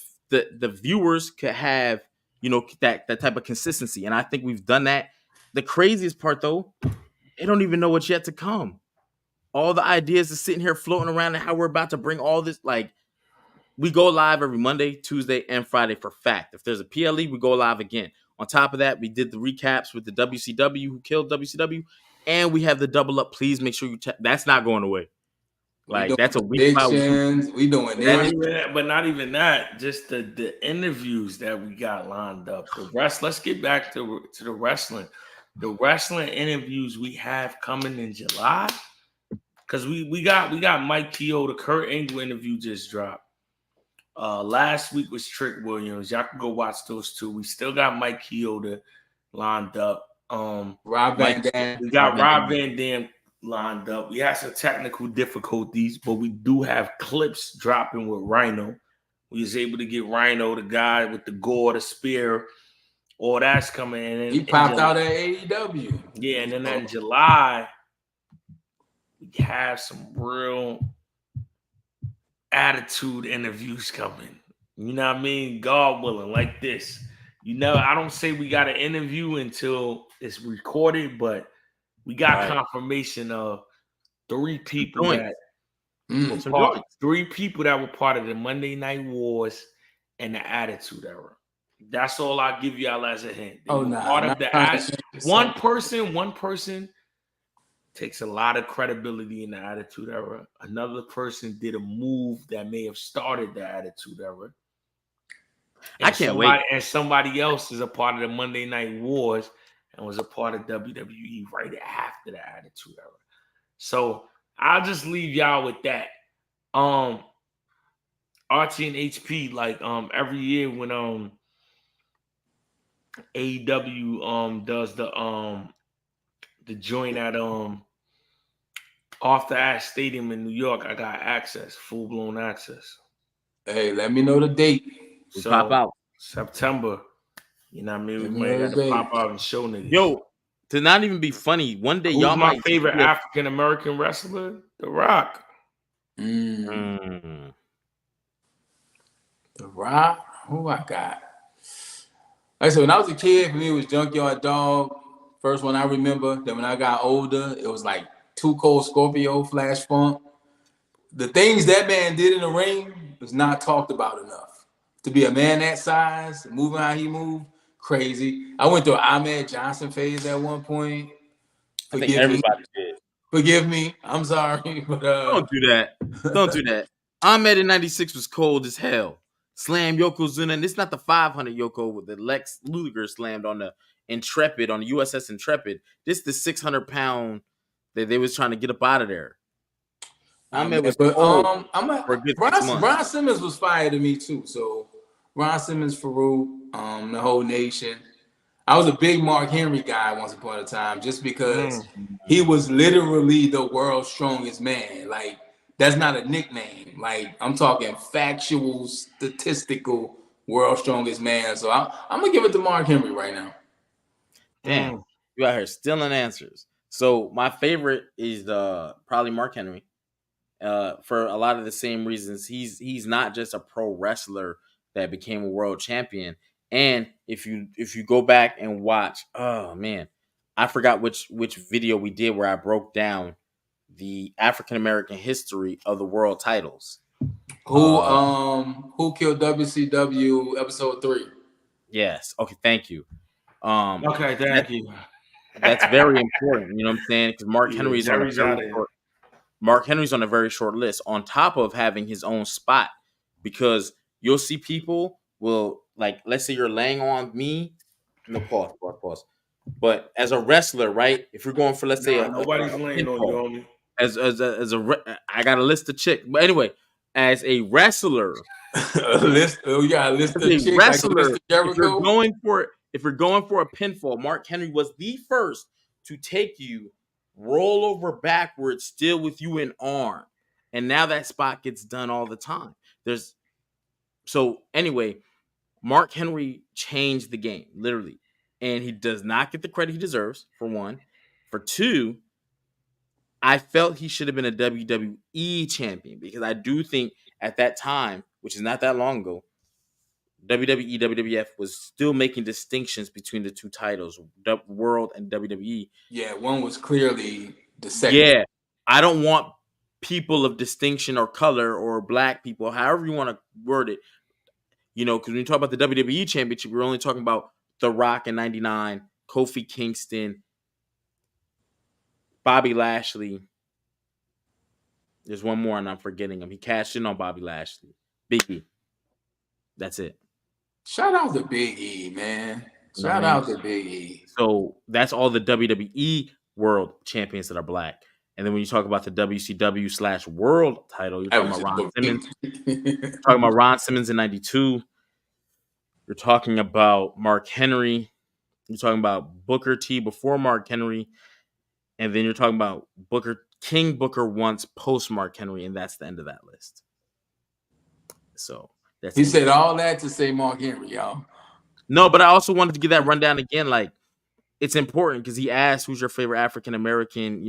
viewers could have, that type of consistency. And I think we've done that. The craziest part though, they don't even know what's yet to come. All the ideas are sitting here floating around, and how we're about to bring all this. Like, we go live every Monday, Tuesday, and Friday for fact. If there's a PLE, we go live again. On top of that, we did the recaps with the WCW, who killed WCW, and we have the double up. Please make sure you check. That's not going away.
We
Like
doing
that's a weak spot.
predictions. We doing
Not
this.
even that, but not even that. Just the interviews that we got lined up. The rest. Let's get back to the wrestling. The wrestling interviews we have coming in July. Because we got Mike Keogh. The Kurt Angle interview just dropped. Last week was Trick Williams. Y'all can go watch those two. We still got Mike Keogh lined up.
Rob Van Dam.
We got Rob Van Dam lined up. We had some technical difficulties, but we do have clips dropping with Rhino. We was able to get Rhino, the guy with the gore, the spear, all that's coming in.
He popped out at AEW.
Yeah, and then in July, we have some real attitude interviews coming. You know what I mean? God willing, like this. You know, I don't say we got an interview until it's recorded, but we got confirmation of three people that were part of the Monday Night Wars and the Attitude Era. That's all I'll give y'all as a hint. Part of the one person takes a lot of credibility in the Attitude Era. Another person did a move that may have started the Attitude Era. And
I can't wait.
And somebody else is a part of the Monday Night Wars and was a part of WWE right after the Attitude Era. So I'll just leave y'all with that. Archie and HP, like every year when AEW does the joint at Off the Ash Stadium in New York, I got access, full blown access.
Hey, let me know the date.
So
pop out
September. You know what I mean? We might have to pop out and show niggas.
Yo, to not even be funny, one day
Who's
y'all
my
might
favorite African American wrestler? The Rock.
The Rock? Who I got? Like I said, when I was a kid, for me it was Junkyard Dog. First one I remember. Then when I got older, it was like Too Cold Scorpio, Flash Funk. The things that man did in the ring was not talked about enough. To be a man that size, moving how he moved, crazy. I went through an Ahmed Johnson phase at one point.
I think everybody did.
Forgive me. I'm sorry. But
don't do that. Don't do that. Ahmed in 96 was cold as hell. Slam Yokozuna, and it's not the 500 Yoko with the Lex Luger slammed on the Intrepid, on the USS Intrepid. This is the 600-pound that they was trying to get up out of there. Ahmed was cold for a good 6 months.
Ron Simmons was fire to me too. So Ron Simmons, Farouk, the whole nation. I was a big Mark Henry guy once upon a time, just because he was literally the world's strongest man. Like, that's not a nickname. Like, I'm talking factual, statistical world's strongest man. So I'm gonna give it to Mark Henry right now.
Damn, you out here stealing answers. So my favorite is probably Mark Henry. For a lot of the same reasons. He's not just a pro wrestler that became a world champion. And if you go back and watch, oh man, I forgot which video we did where I broke down the African American history of the world titles.
Who killed WCW episode 3?
Yes. Okay, thank you.
Okay, thank you.
That's very important. You know what I'm saying? Because Mark Henry's on a very short list, on top of having his own spot, because you'll see people will, like, let's say you're laying on me. No, pause. But as a wrestler, right? If you're going for, let's say,
nobody's laying on you, homie.
I got a list of chicks. But anyway, as a wrestler,
a list of chicks,
wrestler,
like Jericho.
If you're going for a pinfall, Mark Henry was the first to take you, roll over backwards, still with you in arm. And now that spot gets done all the time. So anyway, Mark Henry changed the game, literally. And he does not get the credit he deserves, for one. For two, I felt he should have been a WWE champion, because I do think at that time, which is not that long ago, WWE, WWF was still making distinctions between the two titles, World and WWE.
Yeah, one was clearly the second.
Yeah, I don't want people of distinction or color or black people, however you want to word it. You know, because when you talk about the WWE Championship, we're only talking about The Rock in 99, Kofi Kingston, Bobby Lashley, There's one more, and I'm forgetting him. He cashed in on Bobby Lashley. Big E. That's it.
Shout out to Big E, man. Shout out to Big E.
So that's all the WWE World Champions that are black. And then when you talk about the WCW / World title, you're talking about Ron Simmons. You're talking about Ron Simmons in '92. You're talking about Mark Henry. You're talking about Booker T before Mark Henry. And then you're talking about King Booker once post Mark Henry, and that's the end of that list. So that's
he said all that to say Mark Henry, y'all.
No, but I also wanted to give that rundown again. Like, it's important because he asked who's your favorite African American,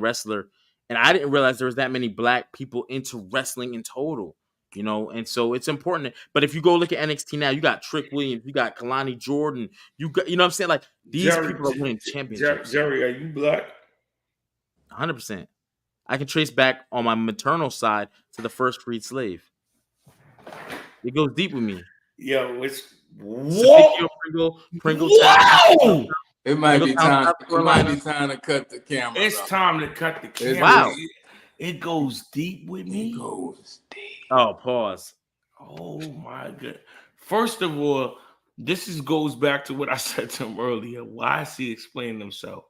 wrestler. And I didn't realize there was that many black people into wrestling in total, and so it's important. But if you go look at NXT now, you got Trick Williams, you got Kalani Jordan, you got, what I'm saying? Like, these people are winning championships.
Jerry, are you black?
100%. I can trace back on my maternal side to the first freed slave. It goes deep with me.
Yo, it's what?
Pringle.
Wow!
It might be time to cut the camera.
It's time to cut the camera.
Wow.
It goes deep with me.
It goes deep.
Oh, pause.
Oh my god. First of all, this goes back to what I said to him earlier. Why is he explaining himself?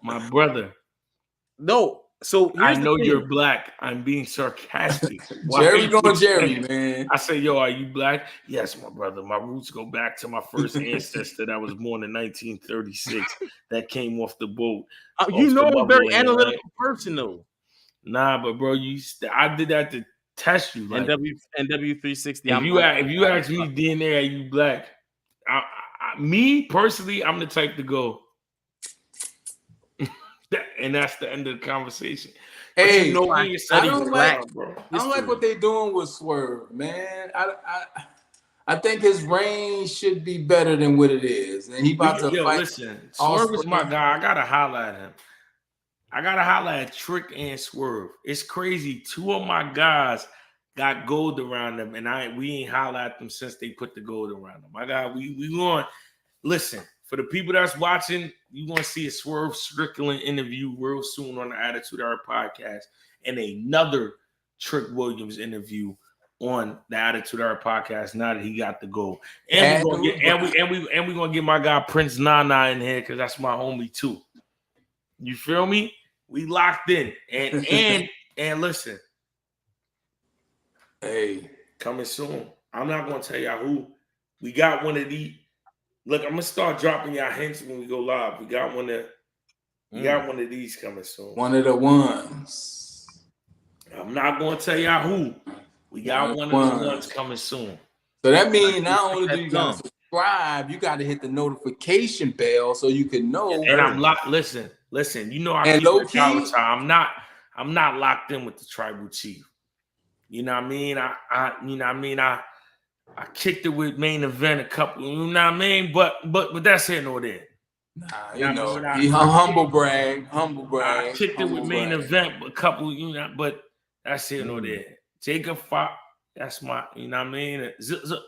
My brother.
No. So
I know you're black. I'm being sarcastic.
Jerry going Jerry, man.
I say, yo, are you black? Yes, my brother. My roots go back to my first ancestor that was born in 1936 that came off the boat.
I'm a very analytical person, though.
Nah, but bro, I did that to test you. Like,
NW360.
If you ask me DNA, are you black? Me personally, I'm the type to go. And that's the end of the conversation.
Hey,
I
don't like what they're doing with Swerve, man. I think his range should be better than what it is, and he about to fight.
Listen, Swerve is my guy. I gotta highlight him. I gotta highlight Trick and Swerve. It's crazy. Two of my guys got gold around them, and we ain't highlight them since they put the gold around them. My God, we going. Listen. For the people that's watching, you want to see a Swerve Strickland interview real soon on the Attitude Era podcast, and another Trick Williams interview on the Attitude Era podcast. Now that he got the goal, and we're gonna get my guy Prince Nana in here because that's my homie too. You feel me? We locked in, and listen.
Hey,
coming soon. I'm not gonna tell y'all who. We got one of these. Look, I'm gonna start dropping y'all hints when we go live. We got one of these coming soon.
One of the ones.
I'm not gonna tell y'all who. We got one of the ones coming soon.
So that means not only do you gotta subscribe, you gotta hit the notification bell so you can know.
And I'm locked. Listen. You know I keep it all the time. I'm not locked in with the tribal chief. You know what I mean? I kicked it with main event a couple, you know what I mean? But that's here nor there.
Nah, he humble brag.
I kicked it with main event a couple, but that's here nor there. Jacob Fox, that's my, you know what I mean? Zip.
Zip.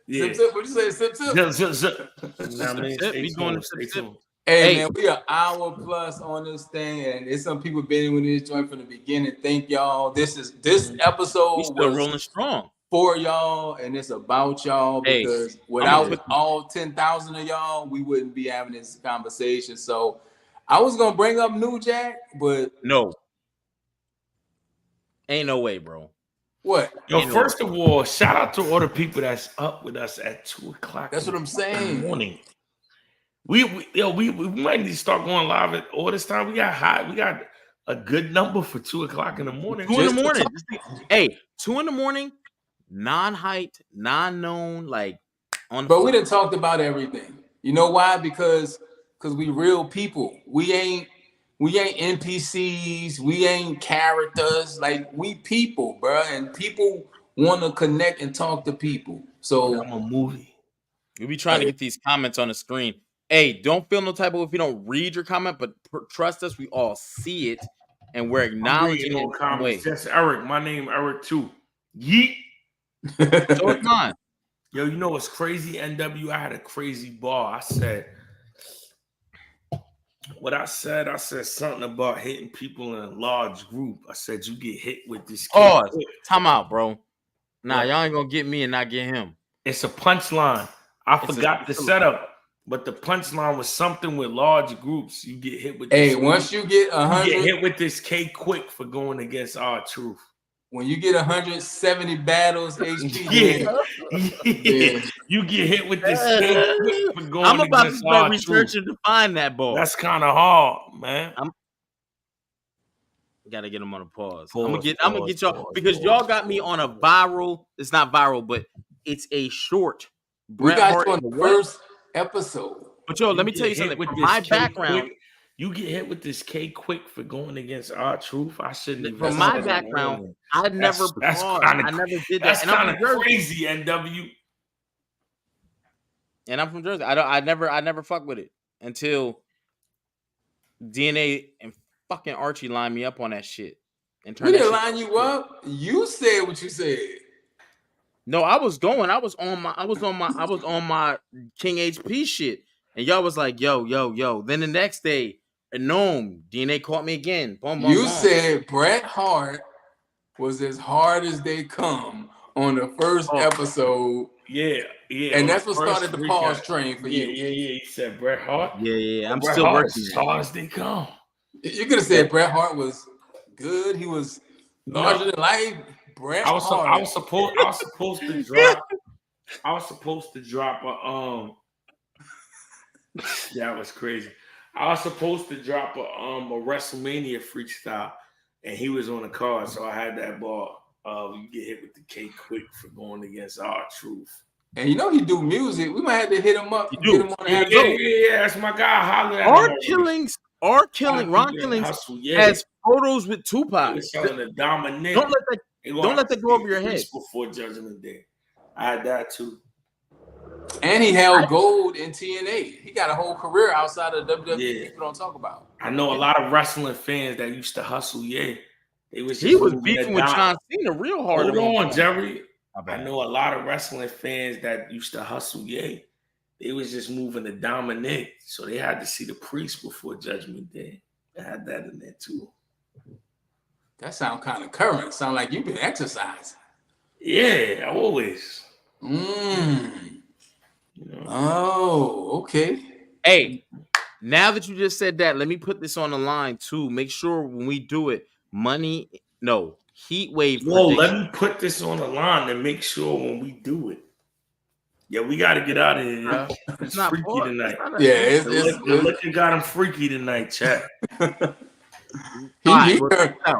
Yeah.
Zip. What you say? Zip.
Zip. You know what I mean?
Stay tuned.
Hey, man, we are hour plus on this thing, and it's some people been with this joint from the beginning. Thank y'all. This episode
was still rolling strong
for y'all, and it's about y'all because without all 10,000 of y'all, we wouldn't be having this conversation. So I was gonna bring up New Jack, but
no, ain't no way, bro.
What?
Yo, first of all, shout out to all the people that's up with us at 2:00.
That's what I'm saying.
In the morning. We might need to start going live at all this time. We got a good number for 2:00 in the morning.
2 in the morning. Hey, 2 in the morning, non-hyped, non-known, like on.
But we done talked about everything. You know why? Because we real people. We ain't NPCs. We ain't characters. Like, we people, bro, and people want to connect and talk to people. So
I'm a movie.
We be trying to get these comments on the screen. Hey, don't feel no type of if you don't read your comment, but trust us, we all see it, and we're acknowledging it in some way.
That's Eric. My name Eric too. Yeet.
So it's mine.
Yo, you know what's crazy? NW, I had a crazy bar. I said, What I said something about hitting people in a large group. I said you get hit with this kid.
Pause. Time out, bro. Nah,
What?
y'all ain't gonna get me and not get him.
It's a punchline. I
It's
forgot the setup, but the punchline was something with large groups. You get hit with this.
Hey, once you get
You get
100,
hit with this K quick for going against our truth.
when you get 170 battles HP,
Yeah. You get hit with this K quick for going
I'm about to
against
start
our
researching
truth.
to find that ball.
That's kind of hard, man.
Gotta get him on a pause.
Pause,
I'm gonna get y'all
pause,
because
pause,
y'all got me
pause,
on a
pause.
viral. It's not viral, but it's a short.
we
Bret
got
Hart
you on
and
the
what?
first episode.
But yo,
You
let me
get
tell you
hit
something.
with
From
this
my
K
background,
quick. You get hit with this K quick for going against our truth. I shouldn't even.
from
said
my
it
background,
on
I
there.
never
That's
paused.
kind
I
of
never did that.
that's
And I'm
kind
from
of
Jersey.
crazy. NW.
And I'm from Jersey. I never fuck with it until DNA and fucking Archie lined me up on that shit and
We
turned that
didn't
shit.
line you up. You said what you said.
No, I was on my King HP shit. And y'all was like, yo. Then the next day, Gnome, DNA caught me again. Boom, boom,
You
boom.
said Bret Hart was as hard as they come on the first episode.
Yeah.
And that's what started the pause train for you.
Yeah. He said Bret Hart.
Yeah. I'm
Bret
still
Hart
working
as
on it.
hard as they come.
You could have said Bret Hart was good. He was larger than life. Bret
I was
Hart.
supposed to drop. I was supposed to drop a That was crazy. I was supposed to drop a WrestleMania freestyle, and he was on the card, so I had that ball. You get hit with the K quick for going against our truth.
And you know he do music. We might have to hit him up.
You
Get
do.
him on the
Yeah,
episode.
that's my guy. Holler at
Ron
him.
Killings
Hustle, yeah.
has photos with
He
Tupac.
was selling the Dominic.
Don't let that go over your head.
Before Judgment Day, I had that too.
And he held gold in TNA. He got a whole career outside of WWE
Yeah.
people don't talk about.
I know a lot of wrestling fans that used to hustle. Yeah,
He was beefing with John Cena real hard.
Hold on, Jerry. I know a lot of wrestling fans that used to hustle. Yeah, they was just moving to Dominic, so they had to see the priest before Judgment Day. They had that in there too.
That sound kind of current. Sound like you've been exercising.
Yeah, always.
You know? Oh, okay.
Hey, now that you just said that, let me put this on the line too. Make sure when we do it, heat wave.
Whoa, let me put this on the line and make sure when we do it. Yeah, we got to get out of here. It's freaky tonight. The liquor got him freaky tonight, chat.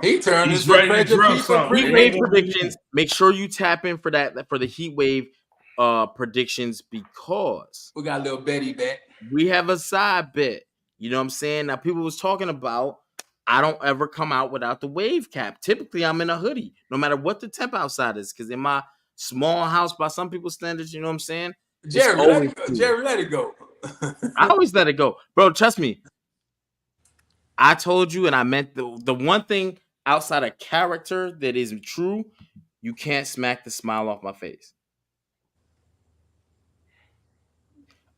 He turned
He's ready to drill something.
Heat wave predictions. Make sure you tap in for that for the heat wave predictions because
we got a little Betty bet.
We have a side bet. You know what I'm saying? Now people was talking about I don't ever come out without the wave cap. Typically I'm in a hoodie, no matter what the temp outside is, because in my small house by some people's standards, you know what I'm saying?
Jerry, let it go.
I always let it go. Bro, trust me. I told you, and I meant the one thing outside of character that isn't true, you can't smack the smile off my face.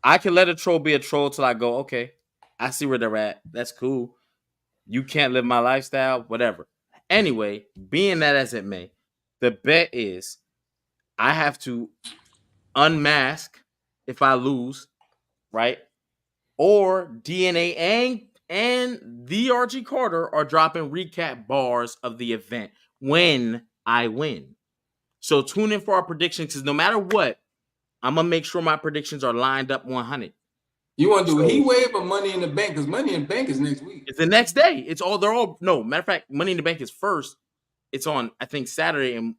I can let a troll be a troll till I go, okay, I see where they're at. That's cool. You can't live my lifestyle, whatever. Anyway, being that as it may, the bet is I have to unmask if I lose, right? Or DNA and the RG Carter are dropping recap bars of the event when I win. So tune in for our predictions because no matter what, I'm gonna make sure my predictions are lined up 100.
You want to do heat wave or Money in the Bank? Because Money in the Bank is next week.
It's the next day. Matter of fact, Money in the Bank is first. It's on, I think, Saturday, and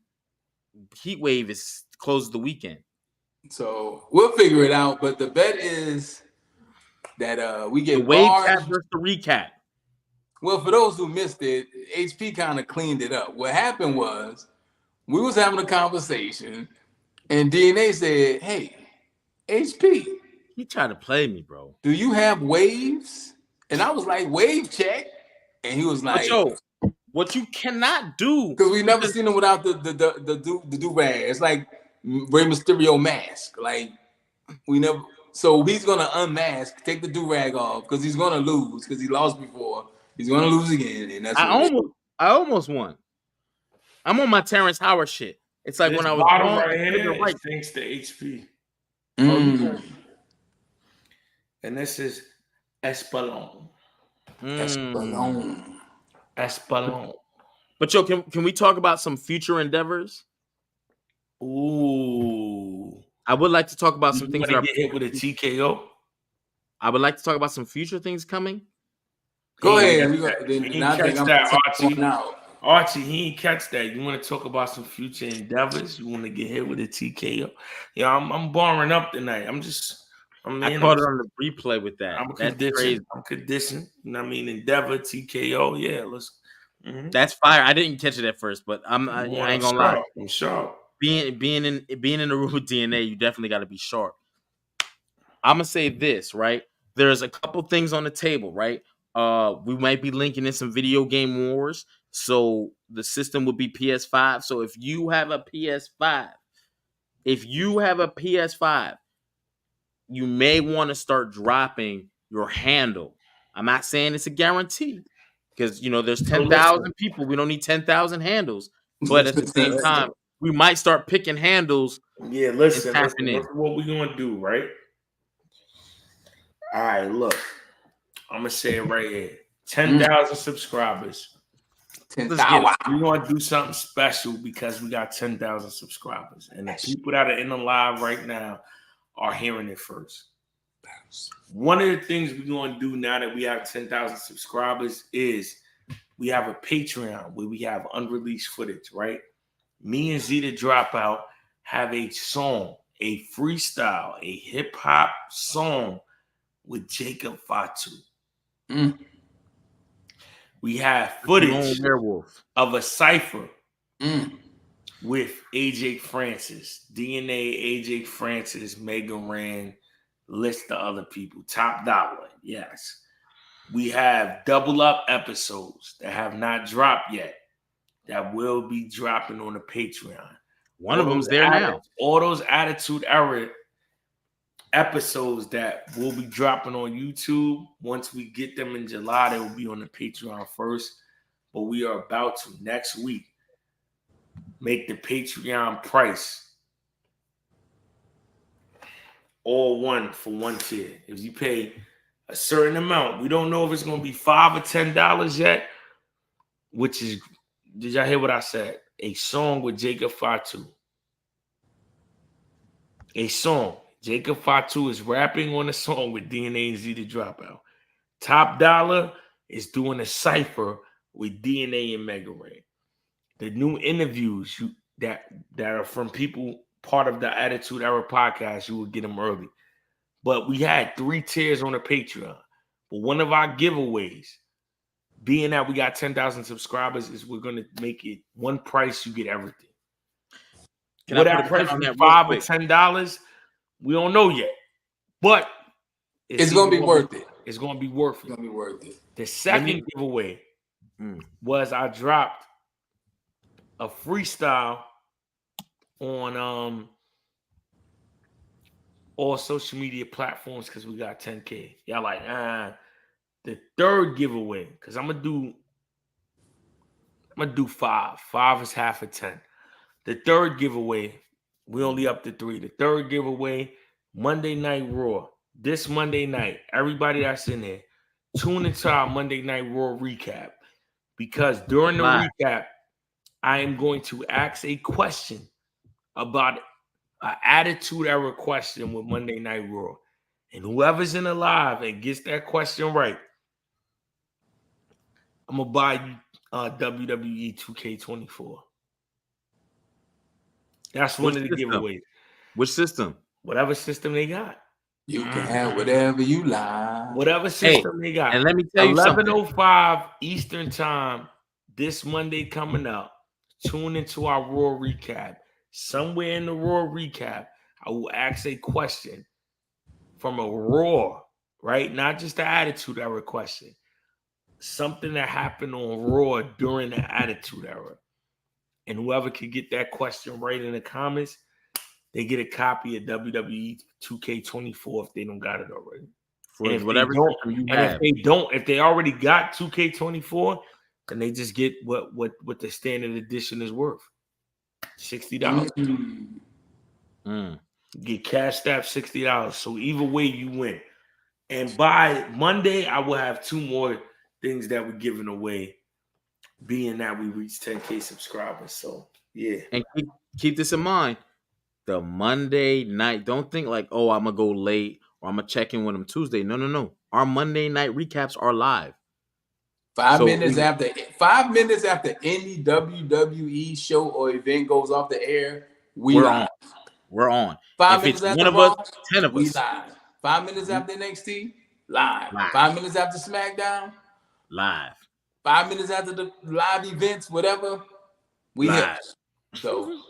Heat Wave is closed the weekend.
So we'll figure it out. But the bet is that we get
the wave cap versus the recap.
Well, for those who missed it, HP kind of cleaned it up. What happened was we was having a conversation, and DNA said, "Hey, HP."
He tried to play me, bro.
Do you have waves? And I was like, wave check. And he was like,
what you cannot do,
because we never seen him without the do rag. It's like Rey Mysterio mask. Like we never. So he's gonna unmask, take the do-rag off, because he's gonna lose, because he lost before. He's gonna lose again, and that's
I
what
almost won. I'm on my Terrence Howard shit. It's like
This
when I was
bottle
wrong,
right
I said
here
the
is
right.
thanks to HP.
Mm.
And this is Espelon.
Mm.
Espelon.
But yo, can we talk about some future endeavors?
Ooh.
I would like to talk about
You
some things
want
that
to
are.
get hit with a TKO?
I would like to talk about some future things coming.
Go
He
ahead.
ain't
Then I
catch
think I'm
that,
gonna
Archie.
one out.
Archie, he ain't catch that. You want to talk about some future endeavors? You want to get hit with a TKO? Yeah, I'm barring up tonight. I
caught it on the replay with that.
I'm
That's
conditioned.
crazy.
I'm conditioned. You know what I mean? Endeavor, TKO. Yeah, let's.
That's fire. I didn't catch it at first, but I ain't gonna lie.
I'm sharp.
Being in the room with DNA, you definitely got to be sharp. I'm gonna say this, right? There's a couple things on the table, right? We might be linking in some video game wars. So the system would be PS5. So if you have a PS5, you may want to start dropping your handle. I'm not saying it's a guarantee because there's 10,000 people. We don't need 10,000 handles, but at the same time, we might start picking handles.
Yeah, listen.
In.
Look what we're gonna do, right? All right, look. I'm gonna say it right here. 10,000 subscribers.
10,000.
We're gonna do something special because we got 10,000 subscribers, and the people that are in the live right now are hearing it first. One of the things we're gonna do now that we have 10,000 subscribers is we have a Patreon where we have unreleased footage. Right? Me and Z the Dropout have a song, a freestyle, a hip hop song with Jacob Fatu. We have footage of a cipher with AJ Francis, DNA, AJ Francis, Megan Rand, list of other people, Top Dollar. Yes. We have double up episodes that have not dropped yet that will be dropping on the Patreon.
One of them's there now.
All those Attitude Era episodes that will be dropping on YouTube. Once we get them in July, they will be on the Patreon first. But we are about to next week make the Patreon price all one for one tier. If you pay a certain amount, we don't know if it's going to be $5 or $10 yet, which is, did y'all hear what I said? A song with Jacob Fatu. A song. Jacob Fatu is rapping on a song with DNA and Z the Dropout. Top Dollar is doing a cipher with DNA and Mega Ray. The new interviews that are from people part of the Attitude Era podcast, you will get them early. But we had 3 tiers on the Patreon. But one of our giveaways, being that we got 10,000 subscribers, is we're going to make it one price, you get everything. Will that price be $5 or $10? We don't know yet. But
it's going to be worth it.
It's going to be worth it.
It's going to be worth it.
The second giveaway was I dropped a freestyle on all social media platforms because we got 10K. Y'all like, the third giveaway, because I'm gonna do 5. 5 is half of 10. The third giveaway, we only up to 3. The third giveaway, Monday Night Raw. This Monday night, everybody that's in there, tune into our Monday Night Raw recap. Because during the recap, I am going to ask a question about an Attitude Era question with Monday Night Raw. And whoever's in the live and gets that question right, I'm going to buy you WWE 2K24. That's one of the giveaways.
Which system?
Whatever system they got.
You can have whatever you like.
Whatever system they got.
And let me tell you something.
11:05 Eastern Time this Monday coming up. Tune into our Raw recap. Somewhere in the Raw recap, I will ask a question from a Raw, right? Not just the Attitude Era question. Something that happened on Raw during the Attitude Era. And whoever can get that question right in the comments, they get a copy of WWE 2K24 if they don't got it already.
For
And if
whatever
they don't,
system you
and
have.
if they already got 2K24, then they just get what the standard edition is worth. $60. Get cashed out $60. So either way, you win. And by Monday, I will have 2 more things that we're giving away, being that we reached 10K subscribers. So yeah.
And keep this in mind. The Monday night, don't think like, oh, I'm gonna go late or I'm gonna check in with them Tuesday. No. Our Monday night recaps are live.
5 minutes after any WWE show or event goes off the air, we're live.
We're on.
5
if
minutes
it's
after
one of
Raw,
us, 10 of
we
us.
live. 5 minutes after NXT, live. 5 minutes after SmackDown,
live.
5 minutes after the live events, whatever, we
live.
hit. So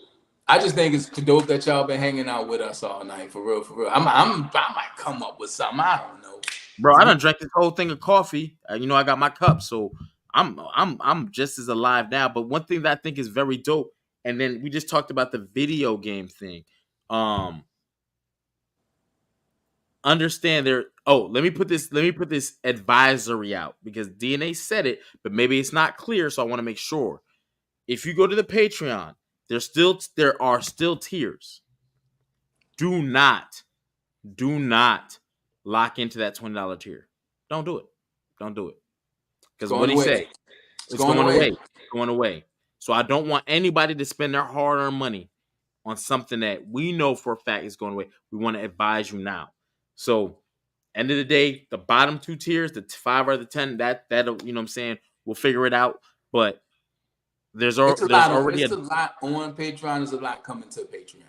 I just think it's dope that y'all been hanging out with us all night, for real, for real. I might come up with something. I don't know,
bro. I done drank this whole thing of coffee. I got my cup, so I'm just as alive now. But one thing that I think is very dope, and then we just talked about the video game thing. Understand there. Oh, let me put this advisory out because DNA said it, but maybe it's not clear, so I want to make sure. If you go to the Patreon, there are still tiers. Do not lock into that $20 tier. Don't do it. Because what he said, it's going away. It's going away. So I don't want anybody to spend their hard-earned money on something that we know for a fact is going away. We want to advise you now. So, end of the day, the bottom 2 tiers, the 5 or the 10, that'll, you know what I'm saying, we'll figure it out. But there's already
a lot on Patreon. There's a lot coming to Patreon.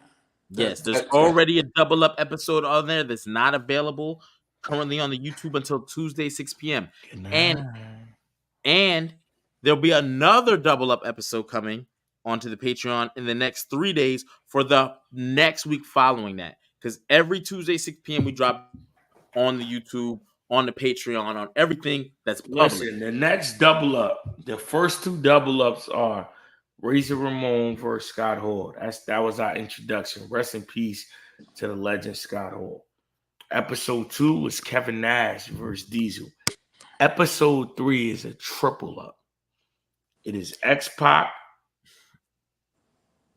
Yes, there's already a double up episode on there that's not available currently on the YouTube until Tuesday 6 p.m. And there'll be another double up episode coming onto the Patreon in the next 3 days for the next week following that. Because every Tuesday 6 p.m. we drop on the YouTube, on the Patreon, on everything that's public.
Listen, the next double up, the first 2 double ups are Razor Ramon versus Scott Hall. That was our introduction. Rest in peace to the legend Scott Hall. Episode 2 was Kevin Nash versus Diesel. Episode 3 is a triple up. It is X-Pac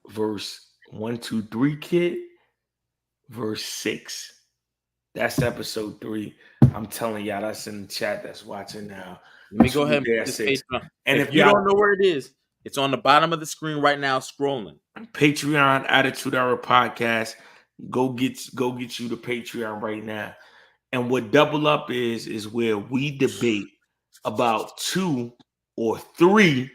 versus 1-2-3 Kid versus 6. That's episode 3. I'm telling y'all, that's in the chat that's watching now.
Let me go ahead and put this Patreon. And if you don't know where it is, it's on the bottom of the screen right now, scrolling.
Patreon Attitude Era Podcast. Go get you the Patreon right now. And what double up is where we debate about 2 or 3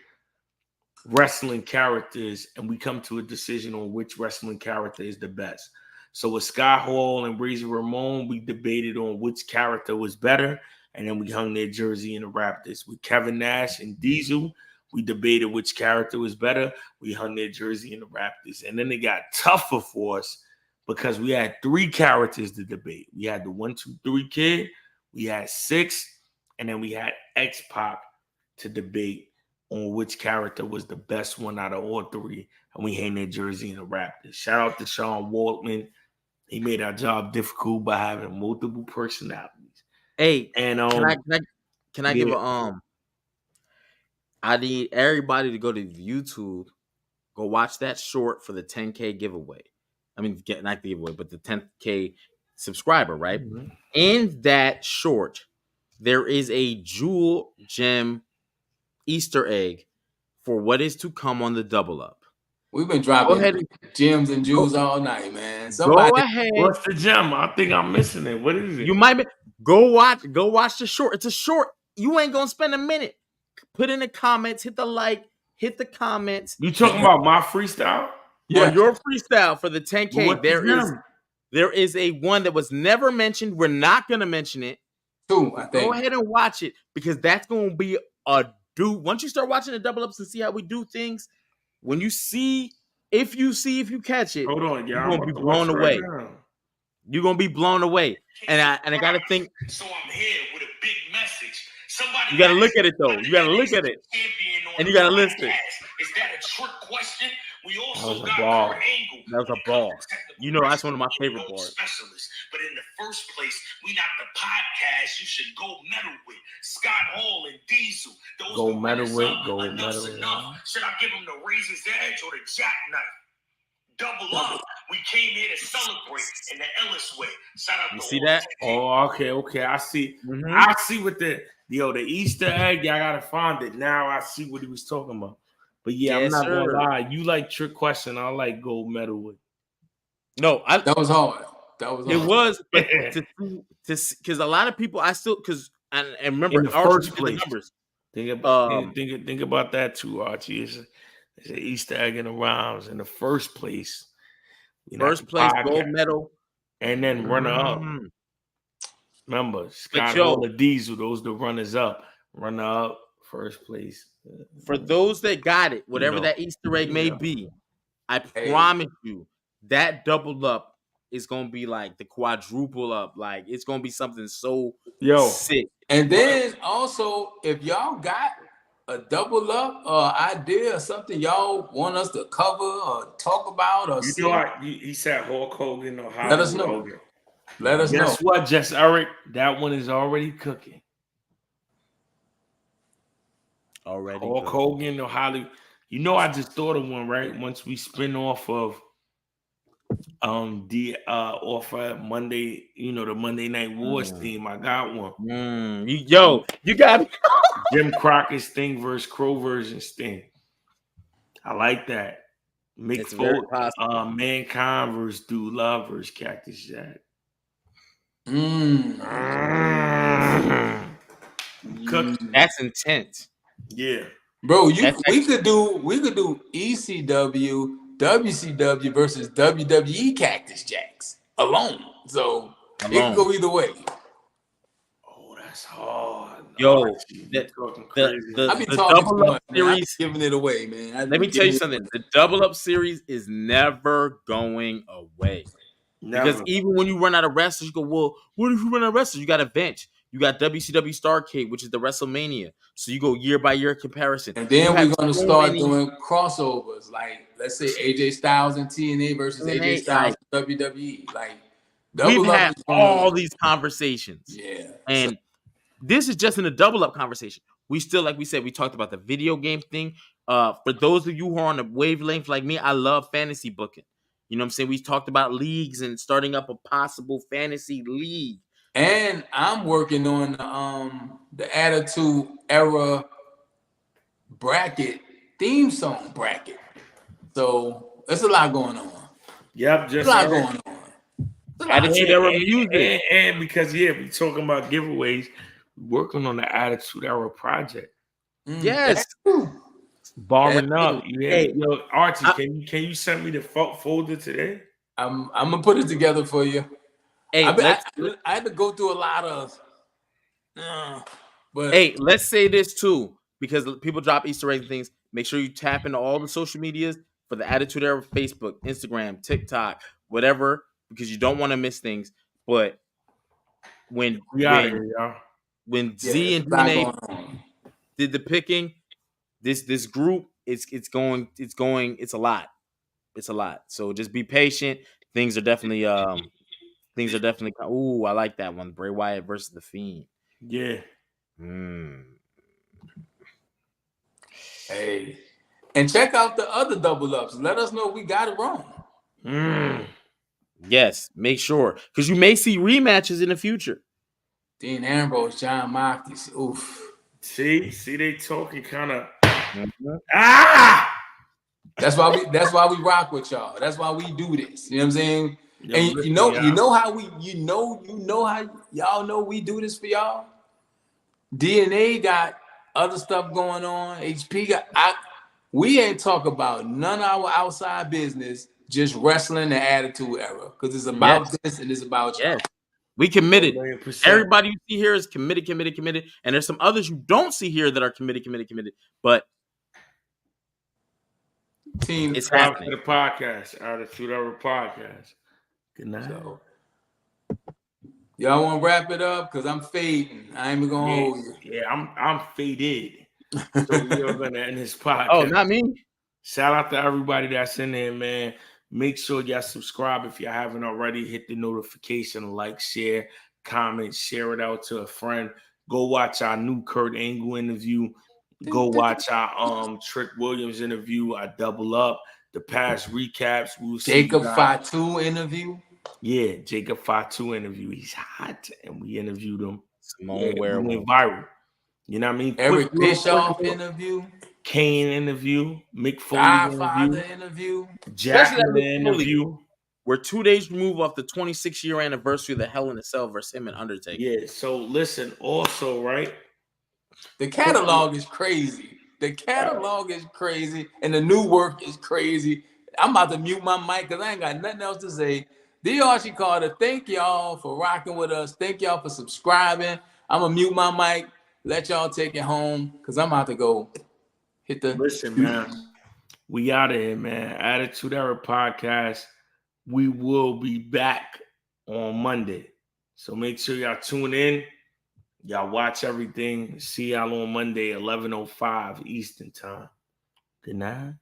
wrestling characters, and we come to a decision on which wrestling character is the best. So with Scott Hall and Razor Ramon, we debated on which character was better, and then we hung their jersey in the Raptors. With Kevin Nash and Diesel, we debated which character was better. We hung their jersey in the Raptors. And then it got tougher for us because we had 3 characters to debate. We had the 1-2-3 Kid, we had 6, and then we had X-Pac to debate on which character was the best one out of all 3. And we hang their jersey in the Raptors. Shout out to Sean Waltman. He made our job difficult by having multiple personalities.
Hey,
and
can I give a I need everybody to go to YouTube, go watch that short for the 10K giveaway. I mean, not the giveaway, but the 10K subscriber, right? Mm-hmm. In that short, there is a jewel gem Easter egg for what is to come on the double up.
We've been dropping gems and jewels all night, man.
Go ahead.
What's the gem? I think I'm missing it. What is it?
You might be. Go watch the short. It's a short. You ain't gonna spend a minute. Put in the comments. Hit the like. Hit the comments.
You talking about my freestyle?
Yeah, your freestyle for the 10K. There is a one that was never mentioned. We're not gonna mention it.
2, I think.
Go ahead and watch it because that's gonna be a do. Once you start watching the double ups and see how we do things. When you see, if you catch it,
hold on,
you're gonna be blown away. You're gonna be blown away, and I gotta think.
So I'm here with a big message.
You gotta look at it though. You gotta look at it, and you gotta listen.
Is that a trick question?
We
That
also
was a
got
ball.
Kurt Angle.
That was a ball. You know, that's one of my favorite parts.
Specialist. But in the first place, we not the podcast you should go metal with. Scott Hall and Diesel. Those
Go
who
metal
runners
with,
up,
go
enough's
metal with.
enough. Should I give them the razor's edge or the jackknife? Double up. We came here to celebrate in the Ellis way. Shout out
You
to
see
all
that?
the
Oh, okay. I see.
Mhm.
I see what the Easter egg. I gotta find it now. I see what he was talking about. But yeah, I'm
Yes,
not gonna
sir.
lie. You like trick question. I like gold medal with.
No,
That was hard. That was hard.
it was, but because a lot of people, I still and remember
In the
Archie
first
did the
place.
numbers.
Think about that too, Archie. It's an Easter egg in the rhymes. In the first place.
First place gold medal,
and then runner up.
Mhm.
Remember, Scott
yo-
Hall, the Diesel, those the runners up. Runner up, first place.
For those that got it, whatever
know,
that Easter egg may
yeah.
be, I
Hey.
promise you that double up is gonna be like the quadruple up. Like it's gonna be something so sick.
And then also, if y'all got a double up idea or something y'all want us to cover or talk about or see,
he said Hulk Hogan or Hollywood
let us know.
Hogan.
Let us know.
Guess what, Jess Eric? That one is already cooking.
Already
Hulk Hogan or Hollywood. You know, I just thought of one, right? Once we spin off of off of Monday, the Monday Night Wars theme, I got one.
You got me.
Jim Crockett's thing versus Crow version's thing. I like that. Mick Foley, Mankind versus Dude Love versus Cactus Jack.
That's intense.
Yeah.
Bro, we could do ECW, WCW versus WWE Cactus Jacks alone. So it can go either way.
Oh, that's hard.
Yo,
the
double up series,
giving it away, man.
Let me tell you something. The double up series is never going away.
Never.
Because even when you run out of wrestlers, you go, well, what if you run out of wrestlers? You got a bench. You got WCW Starrcade, which is the WrestleMania. So you go year by year comparison.
And then we're going to start doing crossovers. Like, let's say AJ Styles and TNA versus AJ Styles and WWE. Like,
we've had all these conversations.
Yeah.
And this is just in a double up conversation. We still, like we said, we talked about the video game thing. For those of you who are on a wavelength like me, I love fantasy booking. You know what I'm saying? We talked about leagues and starting up a possible fantasy league.
And I'm working on the Attitude Era bracket, theme song bracket. So there's a lot going on.
Yep,
just a lot going on.
Attitude Era music.
And because we talking about giveaways, working on the Attitude Era project.
Yes.
Barring up. Hey, yo, Archie, can you send me the folder today?
I'm gonna put it together for you.
Hey,
I had to go through a lot of but
hey, let's say this too, because people drop Easter eggs and things. Make sure you tap into all the social medias for the Attitude Era, Facebook, Instagram, TikTok, whatever, because you don't want to miss things. But when Z and DNA did the picking, this group it's a lot. It's a lot. So just be patient. Things are definitely ooh, I like that one. Bray Wyatt versus The Fiend.
Yeah.
Hey. And check out the other double ups. Let us know if we got it wrong.
Yes, make sure. Because you may see rematches in the future.
Dean Ambrose, John Moxley. Oof.
See, they talking kind of
That's why we rock with y'all. That's why we do this. You know what I'm saying? And you know how y'all know we do this for y'all. DNA got other stuff going on. HP we ain't talk about none of our outside business, just wrestling and Attitude Era. Because it's about this and it's about y'all.
We committed.
100%.
Everybody you see here is committed. And there's some others you don't see here that are committed. But
team,
it's happening.
To the podcast, Attitude Era podcast. Good night.
So, y'all want to wrap it up? Because I'm fading. I ain't even going to hold you.
Yeah, I'm faded. So we're going to end this podcast.
Oh, not me.
Shout out to everybody that's in there, man. Make sure y'all subscribe if you haven't already. Hit the notification, like, share, comment, share it out to a friend. Go watch our new Kurt Angle interview. Go watch our Trick Williams interview. I double up the past recaps. We'll see
Jacob
you guys.
Fatu interview.
Yeah, Jacob Fatu interview. He's hot, and we interviewed him.
Simone
We
Werewolf.
went viral. You know what I mean?
Eric
Quick little
Bischoff
flavor.
interview.
Kane interview. Mick Foley
Godfather
interview.
interview.
Jack
Especially that Mick Foley.
interview.
We're 2 days removed off the 26-year anniversary of the Hell in a Cell versus him and Undertaker.
Yeah, so listen, also, right?
The catalog is crazy. The catalog is crazy, and the new work is crazy. I'm about to mute my mic because I ain't got nothing else to say. D.R.C. Carter, thank y'all for rocking with us. Thank y'all for subscribing. I'm going to mute my mic, let y'all take it home because I'm about to go hit the...
Listen, man, we out of here, man. Attitude Era Podcast. We will be back on Monday. So make sure y'all tune in. Y'all watch everything. See y'all on Monday, 11:05 Eastern Time. Good night.